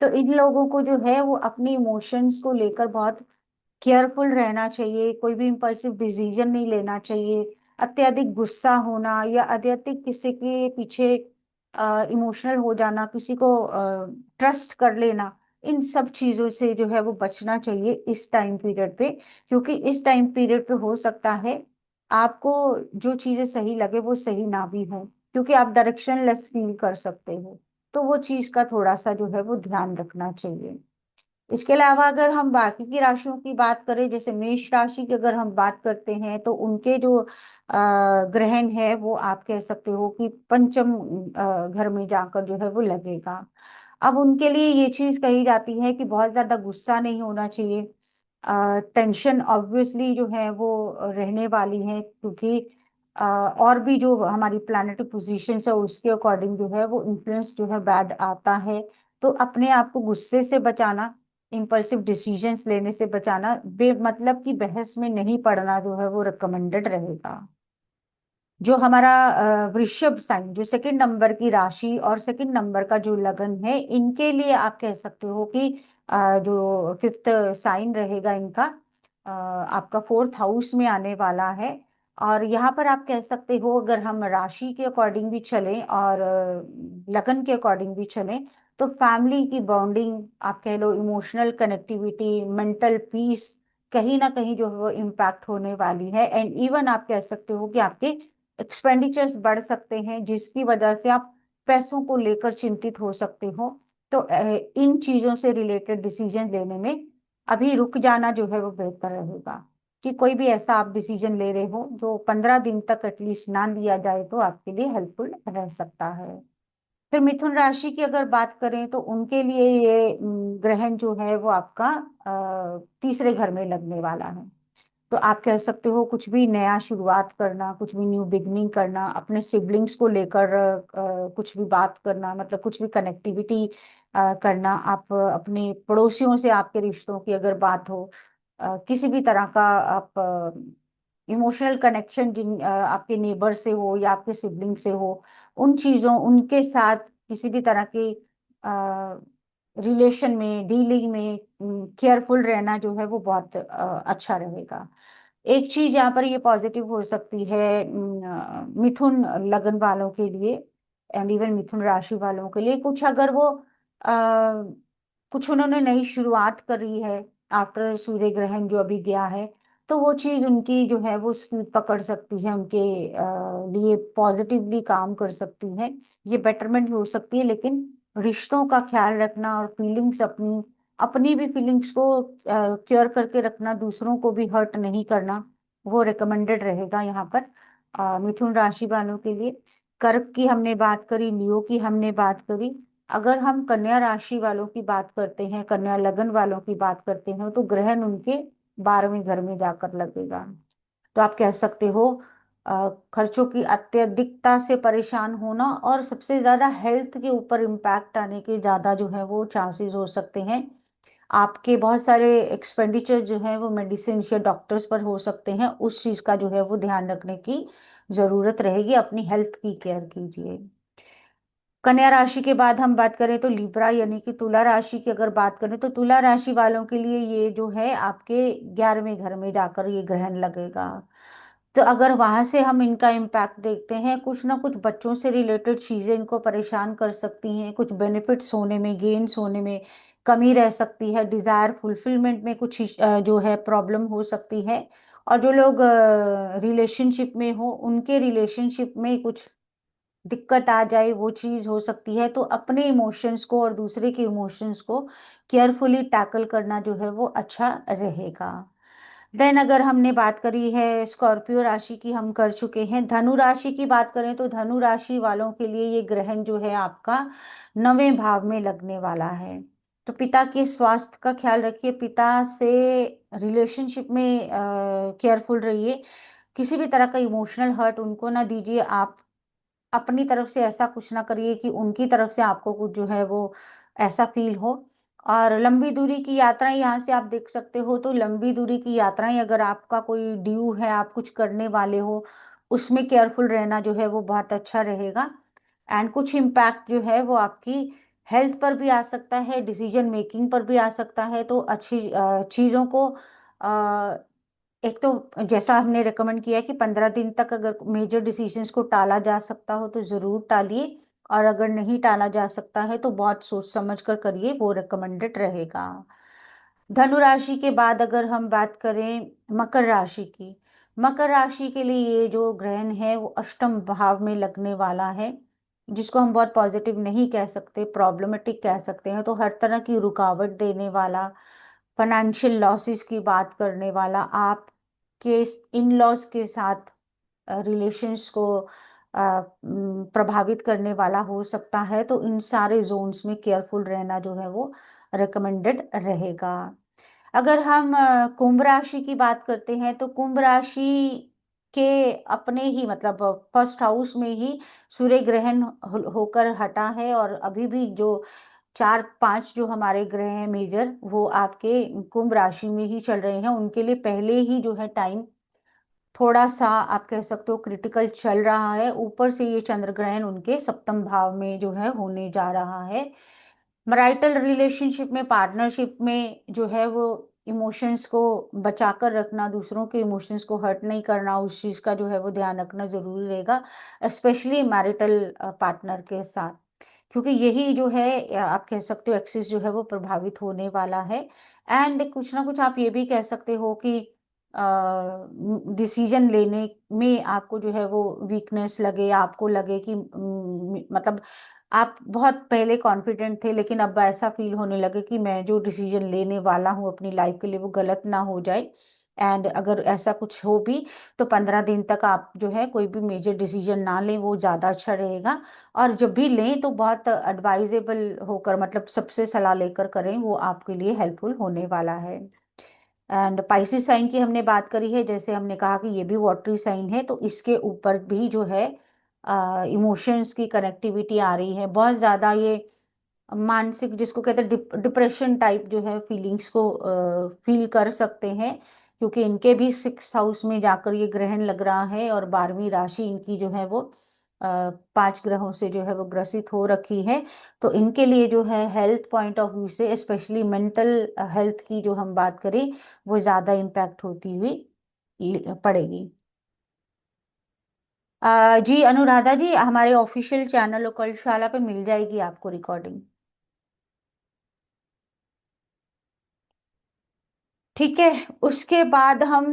तो इन लोगों को जो है वो अपने इमोशंस को लेकर बहुत केयरफुल रहना चाहिए, कोई भी इम्पल्सिव डिसीजन नहीं लेना चाहिए। अत्यधिक गुस्सा होना या अत्यधिक किसी के पीछे इमोशनल हो जाना, किसी को ट्रस्ट कर लेना, इन सब चीजों से जो है वो बचना चाहिए इस टाइम पीरियड पे। क्योंकि इस टाइम पीरियड पे हो सकता है आपको जो चीजें सही लगे वो सही ना भी हो, क्योंकि आप डायरेक्शन लेस फील कर सकते हो। तो वो चीज का थोड़ा सा जो है वो ध्यान रखना चाहिए। इसके अलावा अगर हम बाकी की राशियों की बात करें, जैसे मेष राशि की अगर हम बात करते हैं, तो उनके जो ग्रहण है वो आप कह सकते हो कि पंचम घर में जाकर जो है वो लगेगा। अब उनके लिए ये चीज कही जाती है कि बहुत ज्यादा गुस्सा नहीं होना चाहिए, टेंशन ऑब्वियसली जो है वो रहने वाली है, क्योंकि और भी जो हमारी प्लैनेटरी पोजीशन है उसके अकॉर्डिंग जो है वो इन्फ्लुएंस जो है बैड आता है। तो अपने आप को गुस्से से बचाना, इम्पल्सिव डिसीजंस लेने से बचाना, बेमतलब की बहस में नहीं पड़ना जो है वो रिकमेंडेड रहेगा। जो हमारा वृषभ साइन, जो सेकंड नंबर की राशि और सेकंड नंबर का जो लगन है, इनके लिए आप कह सकते हो कि जो फिफ्थ साइन रहेगा इनका आपका फोर्थ हाउस में आने वाला है। और यहाँ पर आप कह सकते हो, अगर हम राशि के अकॉर्डिंग भी चलें और लगन के अकॉर्डिंग भी चलें, तो फैमिली की बॉन्डिंग, आप कह लो इमोशनल कनेक्टिविटी, मेंटल पीस, कहीं ना कहीं जो है वो इम्पैक्ट होने वाली है। एंड इवन आप कह सकते हो कि आपके एक्सपेंडिचर्स बढ़ सकते हैं, जिसकी वजह से आप पैसों को लेकर चिंतित हो सकते हो। तो इन चीजों से रिलेटेड डिसीजन लेने में अभी रुक जाना जो है वो बेहतर रहेगा, कि कोई भी ऐसा आप डिसीजन ले रहे हो जो 15 दिन तक एटलीस्ट ना लिया जाए तो आपके लिए हेल्पफुल रह सकता है। फिर मिथुन राशि की अगर बात करें तो उनके लिए ये ग्रहण जो है वो आपका तीसरे घर में लगने वाला है। तो आप कह सकते हो कुछ भी नया शुरुआत करना, कुछ भी न्यू बिगनिंग करना, अपने सिबलिंग्स को लेकर कुछ भी बात करना, मतलब कुछ भी कनेक्टिविटी करना, आप अपने पड़ोसियों से आपके रिश्तों की अगर बात हो, किसी भी तरह का आप इमोशनल कनेक्शन जिन आपके नेबर से हो या आपके सिबलिंग से हो, उन चीजों उनके साथ किसी भी तरह के रिलेशन में, डीलिंग में केयरफुल रहना जो है वो बहुत अच्छा रहेगा। एक चीज यहाँ पर ये पॉजिटिव हो सकती है मिथुन लगन वालों के लिए, एंड इवन मिथुन राशि वालों के लिए, कुछ अगर वो कुछ उन्होंने नई शुरुआत करी है आफ्टर सूर्य ग्रहण जो अभी गया है, तो वो चीज उनकी जो है वो स्पीड पकड़ सकती है, उनके लिए पॉजिटिवली काम कर सकती है, ये बेटरमेंट हो सकती है। लेकिन रिश्तों का ख्याल रखना और फीलिंग्स अपनी अपनी भी फीलिंग्स को केयर करके रखना, दूसरों को भी हर्ट नहीं करना, वो रिकमेंडेड रहेगा यहाँ पर मिथुन राशि वालों के लिए। कर्क की हमने बात करी, लियो की हमने बात करी। अगर हम कन्या राशि वालों की बात करते हैं, कन्या लगन वालों की बात करते हैं, तो ग्रहण उनके 12वें घर में जाकर लगेगा। तो आप कह सकते हो खर्चों की अत्यधिकता से परेशान होना और सबसे ज्यादा हेल्थ के ऊपर इम्पैक्ट आने के ज्यादा जो है वो चांसेस हो सकते हैं। आपके बहुत सारे एक्सपेंडिचर जो है वो मेडिसिन या डॉक्टर्स पर हो सकते हैं, उस चीज का जो है वो ध्यान रखने की जरूरत रहेगी, अपनी हेल्थ की केयर कीजिए। कन्या राशि के बाद हम बात करें तो लिब्रा यानी कि तुला राशि की अगर बात करें, तो तुला राशि वालों के लिए ये जो है आपके 11वें घर में जाकर ये ग्रहण लगेगा। तो अगर वहां से हम इनका इम्पैक्ट देखते हैं, कुछ ना कुछ बच्चों से रिलेटेड चीजें इनको परेशान कर सकती हैं, कुछ बेनिफिट्स होने में, गेन्स होने में कमी रह सकती है, डिजायर फुलफिलमेंट में कुछ जो है प्रॉब्लम हो सकती है। और जो लोग रिलेशनशिप में हो, उनके रिलेशनशिप में कुछ दिक्कत आ जाए, वो चीज हो सकती है। तो अपने इमोशंस को और दूसरे के इमोशंस को केयरफुली टैकल करना जो है वो अच्छा रहेगा। देन अगर हमने बात करी है स्कॉर्पियो राशि की, हम कर चुके हैं। धनु राशि की बात करें तो धनु राशि वालों के लिए ये ग्रहण जो है आपका 9वें भाव में लगने वाला है। तो पिता के स्वास्थ्य का ख्याल रखिए, पिता से रिलेशनशिप में केयरफुल रहिए, किसी भी तरह का इमोशनल हर्ट उनको ना दीजिए। आप अपनी तरफ से ऐसा कुछ ना करिए कि उनकी तरफ से आपको कुछ जो है वो ऐसा फील हो। और लंबी दूरी की यात्राएं, यहाँ से आप देख सकते हो, तो लंबी दूरी की यात्राएं अगर आपका कोई ड्यू है, आप कुछ करने वाले हो, उसमें केयरफुल रहना जो है वो बहुत अच्छा रहेगा। एंड कुछ इम्पैक्ट जो है वो आपकी हेल्थ पर भी आ सकता है, डिसीजन मेकिंग पर भी आ सकता है। तो अच्छी चीज़ों को एक तो जैसा हमने रिकमेंड किया कि 15 दिन तक अगर मेजर डिसीजंस को टाला जा सकता हो तो जरूर टालिए, और अगर नहीं टाला जा सकता है तो बहुत सोच समझ कर करिए, वो रिकमेंडेड रहेगा। धनु राशि के बाद अगर हम बात करें मकर राशि की, मकर राशि के लिए ये जो ग्रहण है वो अष्टम भाव में लगने वाला है, जिसको हम बहुत पॉजिटिव नहीं कह सकते, प्रॉब्लमेटिक कह सकते हैं। तो हर तरह की रुकावट देने वाला, फाइनेंशियल लॉसेस की बात करने वाला, आपके इन लॉज के साथ रिलेशंस को प्रभावित करने वाला हो सकता है। तो इन सारे जोन्स में केयरफुल रहना जो है वो रिकमेंडेड रहेगा। अगर हम कुंभ राशि की बात करते हैं तो कुंभ राशि के अपने ही मतलब फर्स्ट हाउस में ही सूर्य ग्रहण होकर हटा है, और अभी भी जो 4-5 जो हमारे ग्रह हैं मेजर, वो आपके कुंभ राशि में ही चल रहे हैं। उनके लिए पहले ही जो है टाइम थोड़ा सा आप कह सकते हो क्रिटिकल चल रहा है। ऊपर से ये चंद्र ग्रहण उनके सप्तम भाव में जो है होने जा रहा है। मैरिटल रिलेशनशिप में, पार्टनरशिप में जो है वो इमोशंस को बचा कर रखना, दूसरों के इमोशंस को हर्ट नहीं करना, उस चीज का जो है वो ध्यान रखना जरूरी रहेगा, स्पेशली मैरिटल पार्टनर के साथ। क्योंकि यही जो है आप कह सकते हो एक्सिस जो है वो प्रभावित होने वाला है। एंड कुछ ना कुछ आप ये भी कह सकते हो कि डिसीजन लेने में आपको जो है वो वीकनेस लगे, आपको लगे कि मतलब आप बहुत पहले कॉन्फिडेंट थे, लेकिन अब ऐसा फील होने लगे कि मैं जो डिसीजन लेने वाला हूँ अपनी लाइफ के लिए वो गलत ना हो जाए। एंड अगर ऐसा कुछ हो भी तो 15 दिन तक आप जो है कोई भी मेजर डिसीजन ना लें, वो ज़्यादा अच्छा रहेगा। और जब भी लें तो बहुत एडवाइजेबल होकर, मतलब सबसे सलाह लेकर करें, वो आपके लिए हेल्पफुल होने वाला है। एंड पाइसिस साइन की हमने बात करी है, जैसे हमने कहा कि ये भी वाटरी साइन है, तो इसके ऊपर भी जो है इमोशंस की कनेक्टिविटी आ रही है बहुत ज़्यादा। ये मानसिक, जिसको कहते हैं डिप्रेशन टाइप जो है फीलिंग्स को फील कर सकते हैं, क्योंकि इनके भी 6 हाउस में जाकर ये ग्रहण लग रहा है, और 12वीं राशि इनकी जो है वो 5 ग्रहों से जो है वो ग्रसित हो रखी है। तो इनके लिए जो है हेल्थ पॉइंट ऑफ व्यू से, स्पेशली मेंटल हेल्थ की जो हम बात करें, वो ज्यादा इम्पैक्ट होती हुई पड़ेगी। जी अनुराधा जी, हमारे ऑफिशियल चैनल कलशाला पे मिल जाएगी आपको रिकॉर्डिंग। ठीक है। उसके बाद हम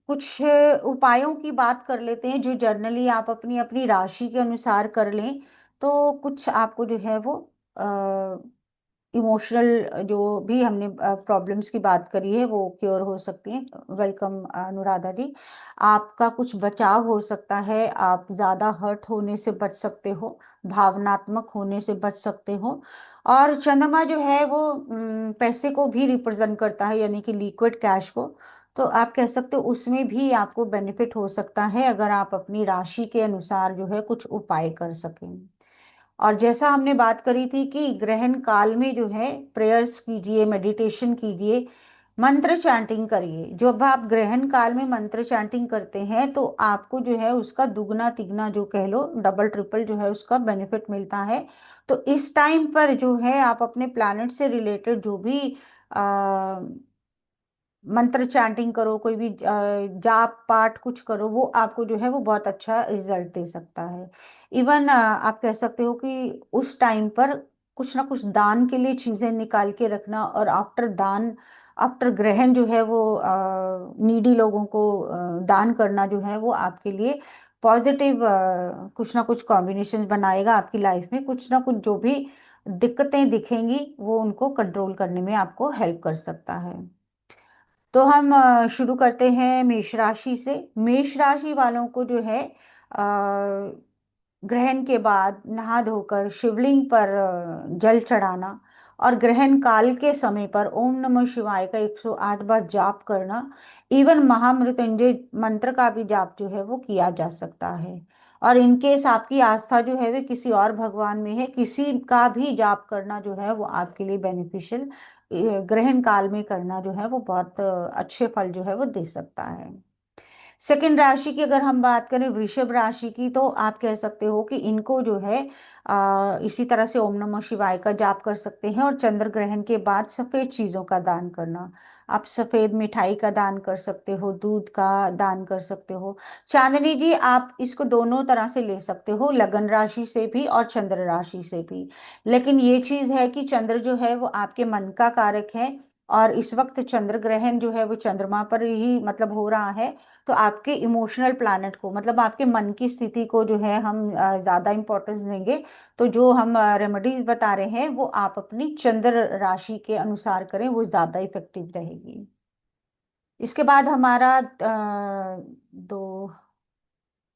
कुछ उपायों की बात कर लेते हैं जो जर्नली आप अपनी अपनी राशि के अनुसार कर लें, तो कुछ आपको जो है वो इमोशनल जो भी हमने प्रॉब्लम्स की बात करी है वो क्योर हो सकती हैं। वेलकम अनुराधा जी। आपका कुछ बचाव हो सकता है, आप ज़्यादा हर्ट होने से बच सकते हो, भावनात्मक होने से बच सकते हो। और चंद्रमा जो है वो पैसे को भी रिप्रेजेंट करता है, यानी कि लिक्विड कैश को। तो आप कह सकते हो उसमें भी आपको बेनिफिट हो सकता है अगर आप अपनी राशि के अनुसार जो है कुछ उपाय कर सकें। और जैसा हमने बात करी थी कि ग्रहण काल में जो है प्रेयर्स कीजिए, मेडिटेशन कीजिए, मंत्र चैंटिंग करिए। जब आप ग्रहण काल में मंत्र चैंटिंग करते हैं तो आपको जो है उसका दुगना तिगना जो कह लो, डबल ट्रिपल जो है उसका बेनिफिट मिलता है। तो इस टाइम पर जो है आप अपने प्लैनेट से रिलेटेड जो भी मंत्र चैंटिंग करो, कोई भी जाप पाठ कुछ करो, वो आपको जो है वो बहुत अच्छा रिजल्ट दे सकता है। इवन आप कह सकते हो कि उस टाइम पर कुछ ना कुछ दान के लिए चीजें निकाल के रखना, और आफ्टर दान, आफ्टर ग्रहण जो है वो नीडी लोगों को दान करना जो है वो आपके लिए पॉजिटिव कुछ ना कुछ कॉम्बिनेशन बनाएगा आपकी लाइफ में। कुछ ना कुछ जो भी दिक्कतें दिखेंगी वो उनको कंट्रोल करने में आपको हेल्प कर सकता है। तो हम शुरू करते हैं मेष राशि से। मेष राशि वालों को जो है ग्रहण के बाद नहा धोकर शिवलिंग पर जल चढ़ाना, और ग्रहण काल के समय पर ओम नमः शिवाय का 108 बार जाप करना, इवन महामृत्युंजय मंत्र का भी जाप जो है वो किया जा सकता है। और इनकेस आपकी आस्था जो है वे किसी और भगवान में है, किसी का भी जाप करना जो है वो आपके लिए बेनिफिशियल, ग्रहण काल में करना जो है वो बहुत अच्छे फल जो है वो दे सकता है। सेकंड राशि की अगर हम बात करें, वृषभ राशि की, तो आप कह सकते हो कि इनको जो है इसी तरह से ओम नमः शिवाय का जाप कर सकते हैं, और चंद्र ग्रहण के बाद सफेद चीजों का दान करना। आप सफेद मिठाई का दान कर सकते हो, दूध का दान कर सकते हो। चांदनी जी, आप इसको दोनों तरह से ले सकते हो, लगन राशि से भी और चंद्र राशि से भी। लेकिन ये चीज है कि चंद्र जो है वो आपके मन का कारक है, और इस वक्त चंद्र ग्रहण जो है वो चंद्रमा पर ही मतलब हो रहा है। तो आपके इमोशनल प्लैनेट को, मतलब आपके मन की स्थिति को जो है हम ज्यादा इंपॉर्टेंस देंगे। तो जो हम रेमेडीज बता रहे हैं वो आप अपनी चंद्र राशि के अनुसार करें, वो ज्यादा इफेक्टिव रहेगी। इसके बाद हमारा दो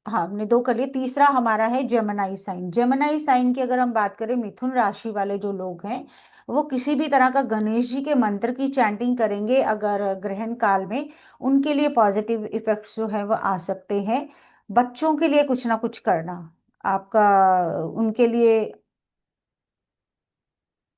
हाँ, हमने दो कर लिए। तीसरा हमारा है जेमिनाई साइन। जेमिनाई साइन की अगर हम बात करें, मिथुन राशि वाले जो लोग हैं वो किसी भी तरह का गणेश जी के मंत्र की चैंटिंग करेंगे अगर ग्रहण काल में, उनके लिए पॉजिटिव इफेक्ट्स जो है वो आ सकते हैं। बच्चों के लिए कुछ ना कुछ करना आपका, उनके लिए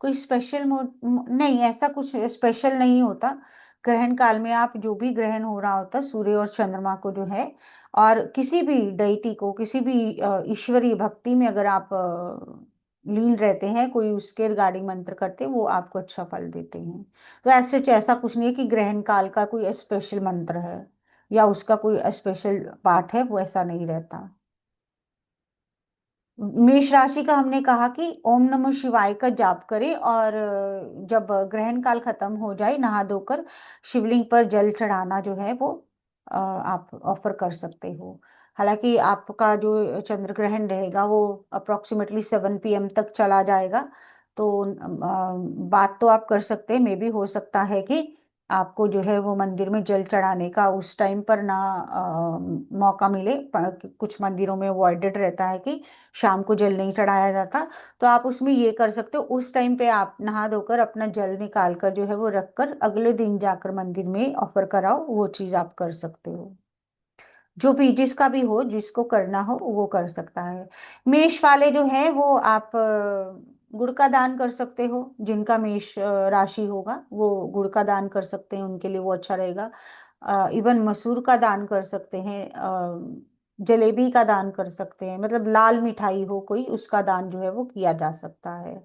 कोई स्पेशल नहीं, ऐसा कुछ स्पेशल नहीं होता। ग्रहण काल में आप जो भी ग्रहण हो रहा होता, सूर्य और चंद्रमा को जो है, और किसी भी डेइटी को, किसी भी ईश्वरीय भक्ति में अगर आप लीन रहते हैं, कोई उसके रिगार्डिंग मंत्र करते हैं, वो आपको अच्छा फल देते हैं। तो ऐसे ऐसा कुछ नहीं है कि ग्रहण काल का कोई स्पेशल मंत्र है या उसका कोई स्पेशल पाठ है, वो ऐसा नहीं रहता। मेष राशि का हमने कहा कि ओम नमः शिवाय का जाप करें, और जब ग्रहण काल खत्म हो जाए, नहा धोकर शिवलिंग पर जल चढ़ाना जो है वो आप ऑफर कर सकते हो। हालांकि आपका जो चंद्र ग्रहण रहेगा वो अप्रोक्सीमेटली 7 PM तक चला जाएगा। तो बात तो आप कर सकते हैं, मे भी हो सकता है कि आपको जो है वो मंदिर में जल चढ़ाने का उस टाइम पर ना मौका मिले। कुछ मंदिरों में अवॉइडेड रहता है कि शाम को जल नहीं चढ़ाया जाता। तो आप उसमें ये कर सकते हो, उस टाइम पे आप नहा धोकर अपना जल निकाल कर जो है वो रख कर अगले दिन जाकर मंदिर में ऑफर कराओ, वो चीज आप कर सकते हो। जो भी जिसका भी हो, जिसको करना हो वो कर सकता है। मेष वाले जो है वो आप गुड़ का दान कर सकते हो। जिनका मेष राशि होगा वो गुड़ का दान कर सकते हैं, उनके लिए वो अच्छा रहेगा। इवन मसूर का दान कर सकते हैं, जलेबी का दान कर सकते हैं, मतलब लाल मिठाई हो कोई, उसका दान जो है वो किया जा सकता है।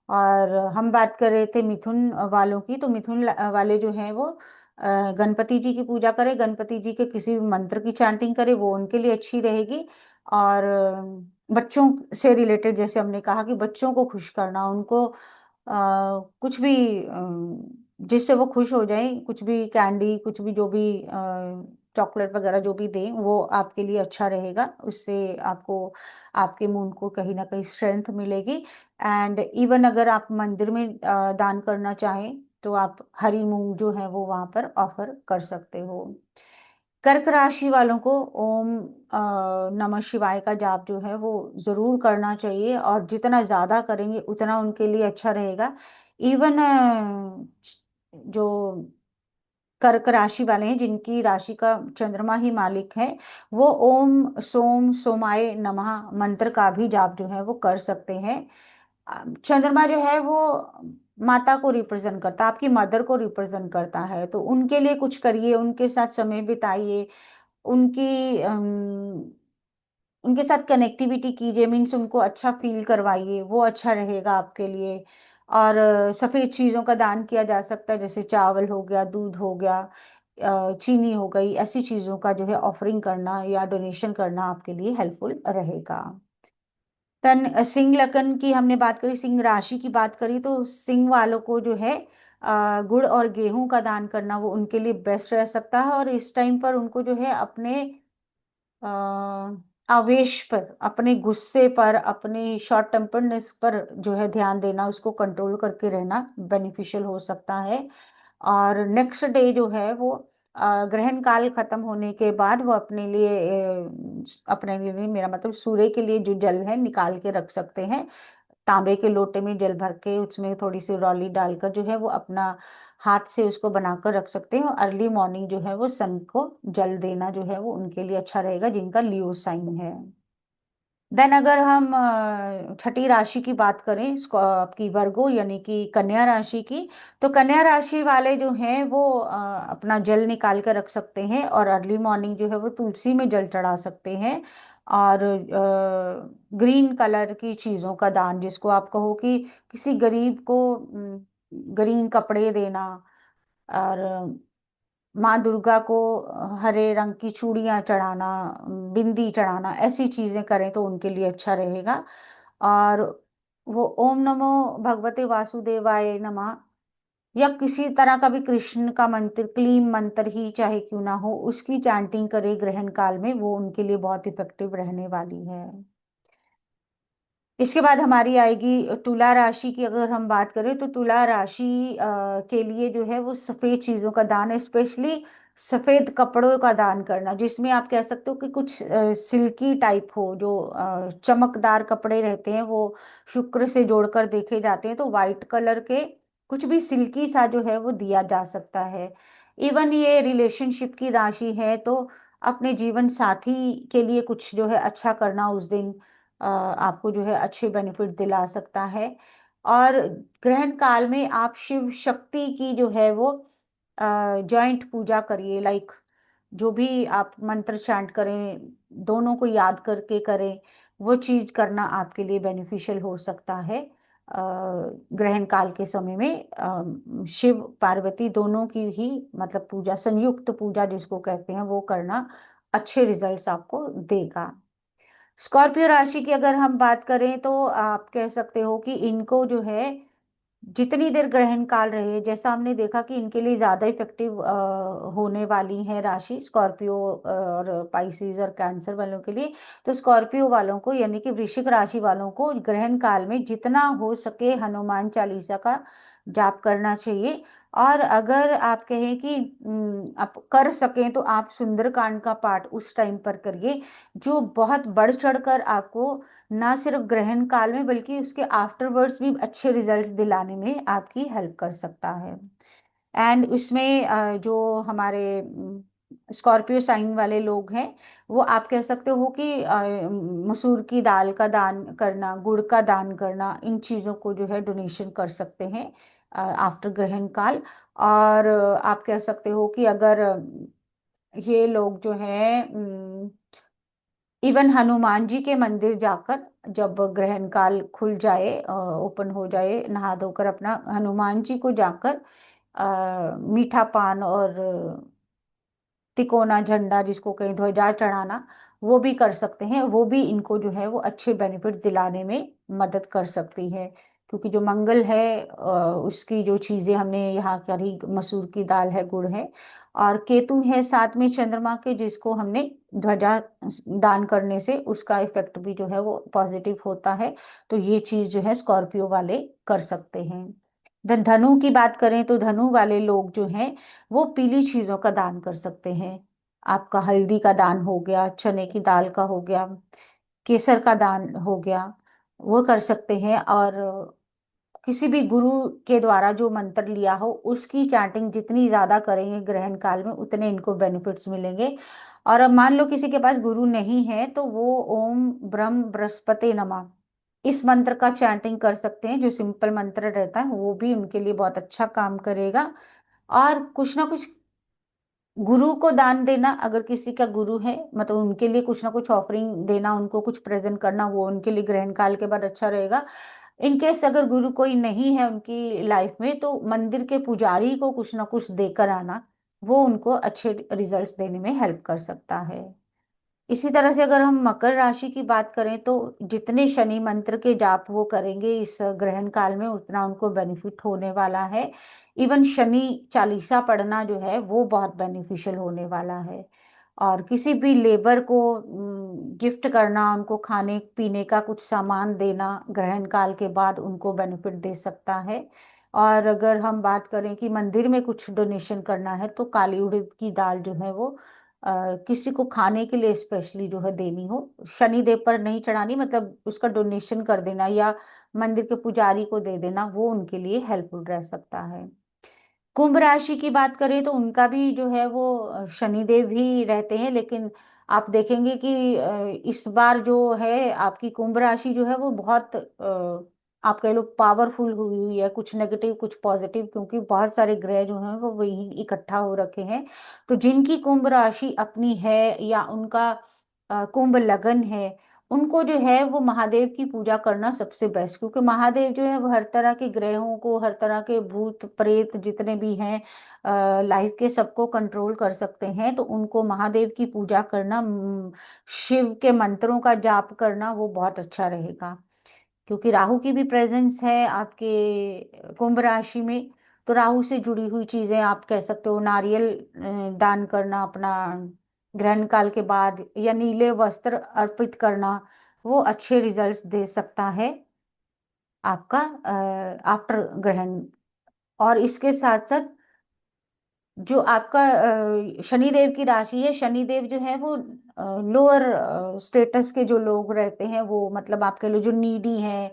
और हम बात कर रहे थे मिथुन वालों की, तो मिथुन वाले जो हैं वो गणपति जी की पूजा करें, गणपति जी के किसी भी मंत्र की चैंटिंग करें, वो उनके लिए अच्छी रहेगी। और बच्चों से रिलेटेड, जैसे हमने कहा कि बच्चों को खुश करना, उनको कुछ भी जिससे वो खुश हो जाए, कुछ भी कैंडी, कुछ भी जो भी चॉकलेट वगैरह जो भी दें, वो आपके लिए अच्छा रहेगा। उससे आपको, आपके मूड को कहीं ना कहीं स्ट्रेंथ मिलेगी। एंड इवन अगर आप मंदिर में दान करना चाहें तो आप हरी मूंग जो है वो वहां पर ऑफर कर सकते हो। कर्क राशि वालों को ओम नमः शिवाय का जाप जो है वो जरूर करना चाहिए, और जितना ज्यादा करेंगे उतना उनके लिए अच्छा रहेगा। इवन जो कर्क राशि वाले हैं, जिनकी राशि का चंद्रमा ही मालिक है, वो ओम सोम सोमाय नमः मंत्र का भी जाप जो है वो कर सकते हैं। चंद्रमा जो है वो माता को रिप्रेजेंट करता है, आपकी मदर को रिप्रेजेंट करता है, तो उनके लिए कुछ करिए, उनके साथ समय बिताइए, उनकी उनके साथ कनेक्टिविटी कीजिए, मीन्स उनको अच्छा फील करवाइए, वो अच्छा रहेगा आपके लिए। और सफेद चीजों का दान किया जा सकता है, जैसे चावल हो गया, दूध हो गया, चीनी हो गई, ऐसी चीजों का जो है ऑफरिंग करना या डोनेशन करना आपके लिए हेल्पफुल रहेगा। तन सिंह लग्न की हमने बात करी, सिंह राशि की बात करी, तो सिंह वालों को जो है गुड़ और गेहूं का दान करना वो उनके लिए बेस्ट रह सकता है। और इस टाइम पर उनको जो है अपने अ, आवेश पर, अपने गुस्से पर, अपनी शॉर्ट टेम्पर्डनेस पर जो है ध्यान देना, उसको कंट्रोल करके रहना बेनिफिशियल हो सकता है। और नेक्स्ट डे जो है वो ग्रहण काल खत्म होने के बाद वो अपने लिए अपने लिए, मेरा मतलब सूर्य के लिए जो जल है निकाल के रख सकते हैं। तांबे के लोटे में जल भर के उसमें थोड़ी सी रौली डालकर जो है वो अपना हाथ से उसको बनाकर रख सकते हैं, और अर्ली मॉर्निंग जो है वो सन को जल देना जो है वो उनके लिए अच्छा रहेगा, जिनका लियो साइन है। देन अगर हम छठी राशि की बात करें, आपकी वर्गो यानी कि कन्या राशि की, तो कन्या राशि वाले जो हैं वो अपना जल निकाल कर रख सकते हैं, और अर्ली मॉर्निंग जो है वो तुलसी में जल चढ़ा सकते हैं। और ग्रीन कलर की चीजों का दान, जिसको आप कहो कि किसी गरीब को ग्रीन कपड़े देना, और माँ दुर्गा को हरे रंग की चूड़ियां चढ़ाना, बिंदी चढ़ाना, ऐसी चीजें करें तो उनके लिए अच्छा रहेगा। और वो ओम नमो भगवते वासुदेवाय नमः या किसी तरह का भी कृष्ण का मंत्र, क्लीम मंत्र ही चाहे क्यों ना हो, उसकी चैंटिंग करे ग्रहण काल में, वो उनके लिए बहुत इफेक्टिव रहने वाली है। इसके बाद हमारी आएगी तुला राशि की। अगर हम बात करें तो तुला राशि के लिए जो है वो सफेद चीजों का दान है, स्पेशली सफेद कपड़ों का दान करना, जिसमें आप कह सकते हो कि कुछ सिल्की टाइप हो, जो चमकदार कपड़े रहते हैं वो शुक्र से जोड़कर देखे जाते हैं, तो वाइट कलर के कुछ भी सिल्की सा जो है वो दिया जा सकता है। इवन ये रिलेशनशिप की राशि है, तो अपने जीवन साथी के लिए कुछ जो है अच्छा करना उस दिन आपको जो है अच्छे बेनिफिट दिला सकता है। और ग्रहण काल में आप शिव शक्ति की जो है वो जॉइंट पूजा करिए, लाइक जो भी आप मंत्र चैंट करें, दोनों को याद करके करें, वो चीज करना आपके लिए बेनिफिशियल हो सकता है। ग्रहण काल के समय में शिव पार्वती दोनों की ही मतलब पूजा, संयुक्त पूजा जिसको कहते हैं, वो करना अच्छे रिजल्ट्स आपको देगा। स्कॉर्पियो राशि की अगर हम बात करें तो आप कह सकते हो कि इनको जो है जितनी देर ग्रहण काल रहे, जैसा हमने देखा कि इनके लिए ज्यादा इफेक्टिव होने वाली है राशि स्कॉर्पियो और पाइसिस और कैंसर वालों के लिए। तो स्कॉर्पियो वालों को यानी कि वृश्चिक राशि वालों को ग्रहण काल में जितना हो सके हनुमान चालीसा का जाप करना चाहिए। और अगर आप कहें कि आप कर सकें तो आप सुंदरकांड का पाठ उस टाइम पर करिए, जो बहुत बढ़ चढ़कर आपको ना सिर्फ ग्रहण काल में बल्कि उसके आफ्टरवर्ड्स भी अच्छे रिजल्ट्स दिलाने में आपकी हेल्प कर सकता है। एंड उसमें जो हमारे स्कॉर्पियो साइन वाले लोग हैं, वो आप कह सकते हो कि मसूर की दाल का दान करना, गुड़ का दान करना, इन चीज़ों को जो है डोनेशन कर सकते हैं आफ्टर ग्रहण काल। और आप कह सकते हो कि अगर ये लोग जो हैं इवन हनुमान जी के मंदिर जाकर, जब ग्रहण काल खुल जाए, ओपन हो जाए, नहा धोकर अपना हनुमान जी को जाकर मीठा पान और तिकोना झंडा जिसको कहीं ध्वजा चढ़ाना, वो भी कर सकते हैं। वो भी इनको जो है वो अच्छे बेनिफिट दिलाने में मदद कर सकती है, क्योंकि जो मंगल है उसकी जो चीजें हमने यहाँ करी, मसूर की दाल है, गुड़ है, और केतु है साथ में चंद्रमा के, जिसको हमने ध्वजा दान करने से उसका इफेक्ट भी जो है वो पॉजिटिव होता है। तो ये चीज जो है स्कॉर्पियो वाले कर सकते हैं। धनु की बात करें तो धनु वाले लोग जो हैं वो पीली चीजों का दान कर सकते हैं। आपका हल्दी का दान हो गया, चने की दाल का हो गया, केसर का दान हो गया, वो कर सकते हैं। और किसी भी गुरु के द्वारा जो मंत्र लिया हो उसकी चैंटिंग जितनी ज्यादा करेंगे ग्रहण काल में, उतने इनको बेनिफिट्स मिलेंगे। और अब मान लो किसी के पास गुरु नहीं है, तो वो ओम ब्रह्म बृहस्पति नमः इस मंत्र का चैंटिंग कर सकते हैं, जो सिंपल मंत्र रहता है, वो भी उनके लिए बहुत अच्छा काम करेगा। और कुछ ना कुछ गुरु को दान देना, अगर किसी का गुरु है मतलब उनके लिए कुछ ना कुछ ऑफरिंग देना, उनको कुछ प्रेजेंट करना, वो उनके लिए ग्रहण काल के बाद अच्छा रहेगा। इनकेस अगर गुरु कोई नहीं है उनकी लाइफ में, तो मंदिर के पुजारी को कुछ ना कुछ देकर आना, वो उनको अच्छे रिजल्ट्स देने में हेल्प कर सकता है। इसी तरह से अगर हम मकर राशि की बात करें, तो जितने शनि मंत्र के जाप वो करेंगे इस ग्रहण काल में, उतना उनको बेनिफिट होने वाला है। इवन शनि चालीसा पढ़ना जो है वो बहुत बेनिफिशियल होने वाला है। और किसी भी लेबर को गिफ्ट करना, उनको खाने पीने का कुछ सामान देना ग्रहण काल के बाद उनको बेनिफिट दे सकता है। और अगर हम बात करें कि मंदिर में कुछ डोनेशन करना है, तो काली उड़द की दाल जो है वो किसी को खाने के लिए स्पेशली जो है देनी हो, शनिदेव पर नहीं चढ़ानी, मतलब उसका डोनेशन कर देना या मंदिर के पुजारी को दे देना, वो उनके लिए हेल्पफुल रह सकता है। कुंभ राशि की बात करें तो उनका भी जो है वो शनिदेव ही रहते हैं, लेकिन आप देखेंगे कि इस बार जो है आपकी कुंभ राशि जो है वो बहुत आप कह लो पावरफुल हुई हुई है, कुछ नेगेटिव कुछ पॉजिटिव, क्योंकि बहुत सारे ग्रह जो हैं वो वही इकट्ठा हो रखे हैं। तो जिनकी कुंभ राशि अपनी है या उनका कुंभ लगन है, उनको जो है वो महादेव की पूजा करना सबसे बेस्ट, क्योंकि महादेव जो है वो हर तरह के ग्रहों को, हर तरह के भूत प्रेत जितने भी हैं लाइफ के, सबको कंट्रोल कर सकते हैं। तो उनको महादेव की पूजा करना, शिव के मंत्रों का जाप करना, वो बहुत अच्छा रहेगा। क्योंकि राहु की भी प्रेजेंस है आपके कुंभ राशि में, तो राहु से जुड़ी हुई चीजें आप कह सकते हो, नारियल दान करना अपना ग्रहण काल के बाद, या नीले वस्त्र अर्पित करना, वो अच्छे रिजल्ट्स दे सकता है आपका आफ्टर ग्रहण। और इसके साथ साथ जो आपका शनिदेव की राशि है, शनिदेव जो है वो लोअर स्टेटस के जो लोग रहते हैं, वो मतलब आपके लिए जो नीडी हैं,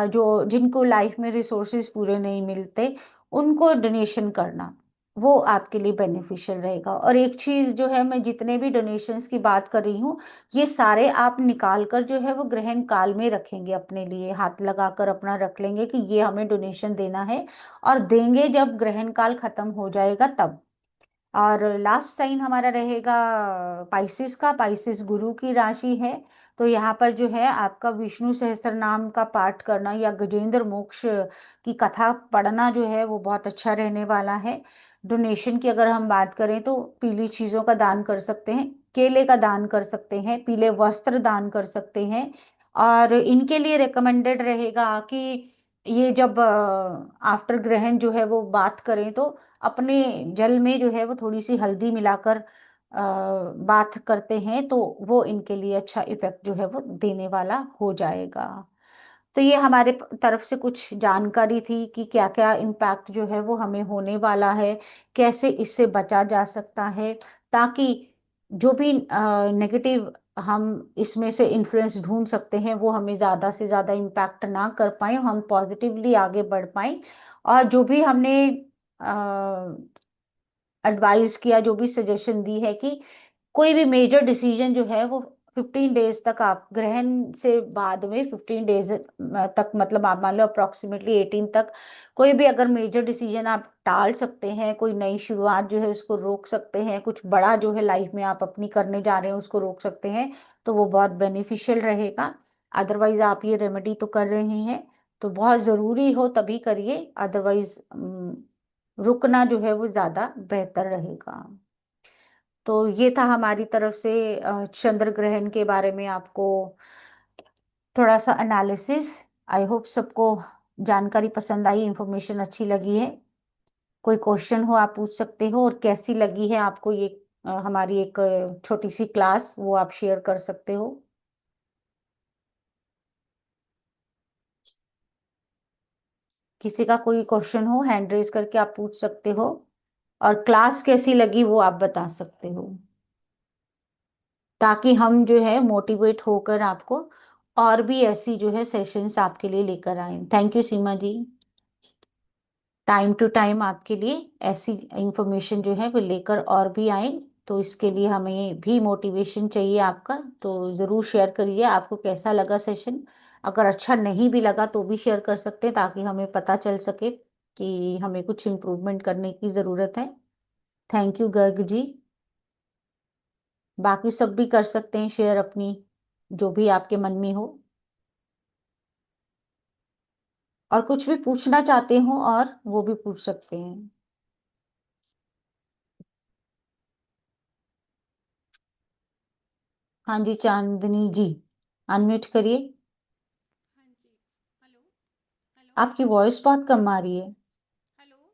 जो जिनको लाइफ में रिसोर्सेज पूरे नहीं मिलते, उनको डोनेशन करना वो आपके लिए बेनिफिशियल रहेगा। और एक चीज जो है, मैं जितने भी डोनेशंस की बात कर रही हूँ, ये सारे आप निकाल कर जो है वो ग्रहण काल में रखेंगे, अपने लिए हाथ लगाकर अपना रख लेंगे कि ये हमें डोनेशन देना है, और देंगे जब ग्रहण काल खत्म हो जाएगा तब। और लास्ट साइन हमारा रहेगा पाइसिस का। पाइसिस गुरु की राशि है, तो यहाँ पर जो है आपका विष्णु सहस्त्र नाम का पाठ करना या गजेंद्र मोक्ष की कथा पढ़ना जो है वो बहुत अच्छा रहने वाला है। डोनेशन की अगर हम बात करें तो पीली चीजों का दान कर सकते हैं, केले का दान कर सकते हैं, पीले वस्त्र दान कर सकते हैं। और इनके लिए रिकमेंडेड रहेगा कि ये जब आफ्टर ग्रहण जो है वो बात करें तो अपने जल में जो है वो थोड़ी सी हल्दी मिलाकर बाथ करते हैं, तो वो इनके लिए अच्छा इफेक्ट जो है वो देने वाला हो जाएगा। तो ये हमारे तरफ से कुछ जानकारी थी कि क्या क्या इम्पैक्ट जो है वो हमें होने वाला है, कैसे इससे बचा जा सकता है, ताकि जो भी नेगेटिव हम इसमें से इन्फ्लुएंस ढूंढ सकते हैं वो हमें ज़्यादा से ज़्यादा इम्पैक्ट ना कर पाए, हम पॉजिटिवली आगे बढ़ पाए। और जो भी हमने एडवाइस किया, जो भी सजेशन दी है कि कोई भी मेजर डिसीजन जो है वो 15 डेज तक, आप ग्रहण से बाद में 15 डेज तक, मतलब आप मान लो अप्रोक्सीमेटली 18 तक, कोई भी अगर मेजर डिसीजन आप टाल सकते हैं, कोई नई शुरुआत जो है उसको रोक सकते हैं, कुछ बड़ा जो है लाइफ में आप अपनी करने जा रहे हैं उसको रोक सकते हैं, तो वो बहुत बेनिफिशियल रहेगा। अदरवाइज आप ये रेमेडी तो कर रहे हैं तो बहुत ज़रूरी हो तभी करिए, अदरवाइज रुकना जो है वो ज़्यादा बेहतर रहेगा। तो ये था हमारी तरफ से चंद्र ग्रहण के बारे में आपको थोड़ा सा एनालिसिस। आई होप सबको जानकारी पसंद आई, इंफॉर्मेशन अच्छी लगी है। कोई क्वेश्चन हो आप पूछ सकते हो, और कैसी लगी है आपको ये हमारी एक छोटी सी क्लास, वो आप शेयर कर सकते हो। किसी का कोई क्वेश्चन हो, हैंड रेज करके आप पूछ सकते हो, और क्लास कैसी लगी वो आप बता सकते हो, ताकि हम जो है मोटिवेट होकर आपको और भी ऐसी जो है सेशंस आपके लिए लेकर आए। Thank you Seema ji. Time to time आपके लिए ऐसी इंफॉर्मेशन जो है वो लेकर और भी आए, तो इसके लिए हमें भी मोटिवेशन चाहिए आपका। तो ज़रूर शेयर करिए आपको कैसा लगा सेशन। अगर अच्छा नहीं भी लगा तो भी शेयर कर सकते हैं, ताकि हमें पता चल सके कि हमें कुछ इम्प्रूवमेंट करने की ज़रूरत है। Thank you Garg ji. बाकी सब भी कर सकते हैं शेयर अपनी, जो भी आपके मन में हो, और कुछ भी पूछना चाहते हो और वो भी पूछ सकते हैं। हाँ जी चांदनी जी, अनम्यूट करिए। हाँ जी। हेलो। हेलो। आपकी वॉइस बहुत कम आ रही है। हेलो।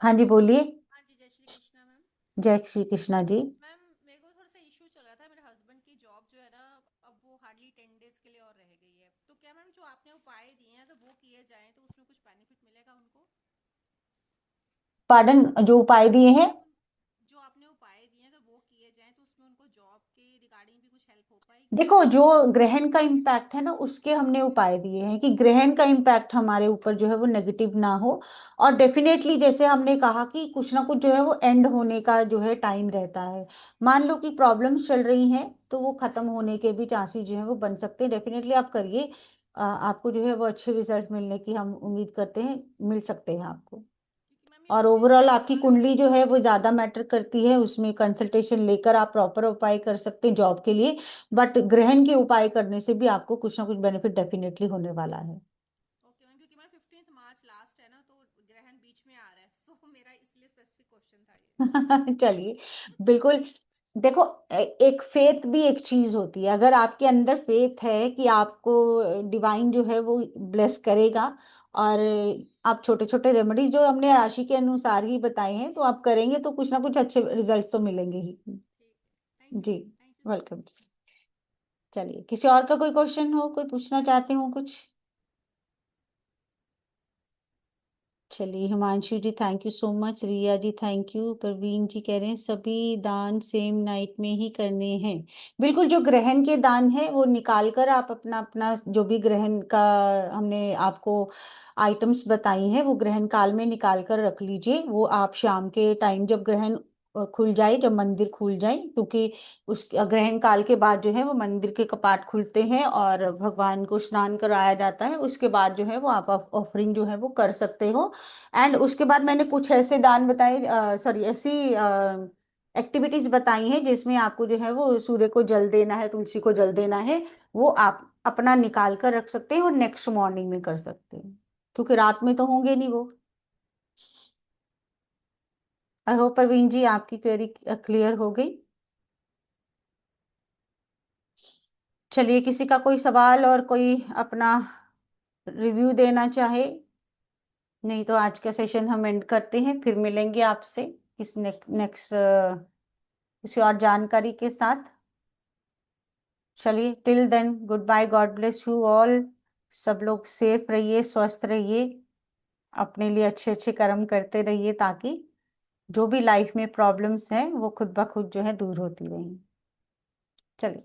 हाँ जी बोलिए। हाँ जी, जय श्री कृष्णा मैम। जय श्री कृष्णा जी। मैम, मेरे को थोड़ा सा इशू चल रहा था, मेरे हस्बैंड की जॉब जो है ना, अब वो हार्डली 10 डेज के लिए और रह गई है, तो क्या मैम जो आपने उपाय दिए हैं अगर वो किए जाएं तो उसमें कुछ बेनिफिट मिलेगा उनको? पार्डन, जो उपाय दिए हैं। मैम जो आपने उपाय दिए हैं अगर वो किए जाएं तो उसमें उनको जॉब के रिगार्डिंग भी कुछ हेल्प हो पाएगी? देखो, जो ग्रहण का इम्पैक्ट है ना, उसके हमने उपाय दिए हैं कि ग्रहण का इम्पैक्ट हमारे ऊपर जो है वो नेगेटिव ना हो। और डेफिनेटली जैसे हमने कहा कि कुछ ना कुछ जो है वो एंड होने का जो है टाइम रहता है। मान लो कि प्रॉब्लम्स चल रही हैं तो वो खत्म होने के भी चांसेस जो है वो बन सकते हैं। डेफिनेटली आप करिए, आपको जो है वो अच्छे रिजल्ट मिलने की हम उम्मीद करते हैं, मिल सकते हैं आपको। क्योंकि मैम ये और 15 ओवरऑल आपकी मार्च कुंडली जो है वो ज्यादा मैटर करती है, उसमें कंसल्टेशन लेकर आप प्रॉपर उपाय कर सकते हैं जॉब के लिए। बट ग्रहण के उपाय करने से भी आपको कुछ ना कुछ बेनिफिट डेफिनेटली होने वाला है। ओके मैम, क्योंकि मैम 15 मार्च लास्ट है ना, तो ग्रहण बीच में आ रहा है, सो मेरा इसलिए स्पेसिफिक क्वेश्चन था ये। चलिए, बिल्कुल। देखो, एक फेथ भी एक चीज होती है। अगर आपके अंदर फेथ है कि आपको डिवाइन जो है वो ब्लेस करेगा, और आप छोटे छोटे रेमेडीज जो हमने राशि के अनुसार ही बताए हैं तो आप करेंगे तो कुछ ना कुछ अच्छे रिजल्ट्स तो मिलेंगे ही। ठीक है। Thank you. जी, thank you so welcome. Much. चलिए, किसी और का कोई क्वेश्चन हो, कोई पूछना चाहते हो कुछ। चलिए Himanshu ji thank you so much, Riya ji thank you, Praveen ji कह रहे हैं सभी दान सेम नाइट में ही करने हैं। बिल्कुल, जो ग्रहण के दान है वो निकाल कर आप अपना अपना जो भी ग्रहण का हमने आपको आइटम्स बताई हैं वो ग्रहण काल में निकाल कर रख लीजिए। वो आप शाम के टाइम जब ग्रहण खुल जाए, जब मंदिर खुल जाए, क्योंकि उस ग्रहण काल के बाद जो है वो मंदिर के कपाट खुलते हैं और भगवान को स्नान कराया जाता है, उसके बाद जो है वो आप ऑफरिंग जो है वो कर सकते हो। एंड उसके बाद मैंने कुछ ऐसे दान बताए, सॉरी ऐसी एक्टिविटीज बताई हैं जिसमें आपको जो है वो सूर्य को जल देना है, तुलसी को जल देना है। वो आप अपना निकाल कर रख सकते हैं और नेक्स्ट मॉर्निंग में कर सकते हैं, क्योंकि रात में तो होंगे नहीं वो। आई होप प्रवीण जी आपकी क्वेरी क्लियर हो गई। चलिए, किसी का कोई सवाल और कोई अपना रिव्यू देना चाहे? नहीं तो आज का सेशन हम एंड करते हैं, फिर मिलेंगे आपसे किस नेक्स्ट किसी और जानकारी के साथ। चलिए, till then good bye, God bless you all. सब लोग सेफ रहिए, स्वस्थ रहिए, अपने लिए अच्छे अच्छे कर्म करते रहिए, ताकि जो भी लाइफ में प्रॉब्लम्स हैं वो खुद ब खुद जो है दूर होती रहें। चलिए।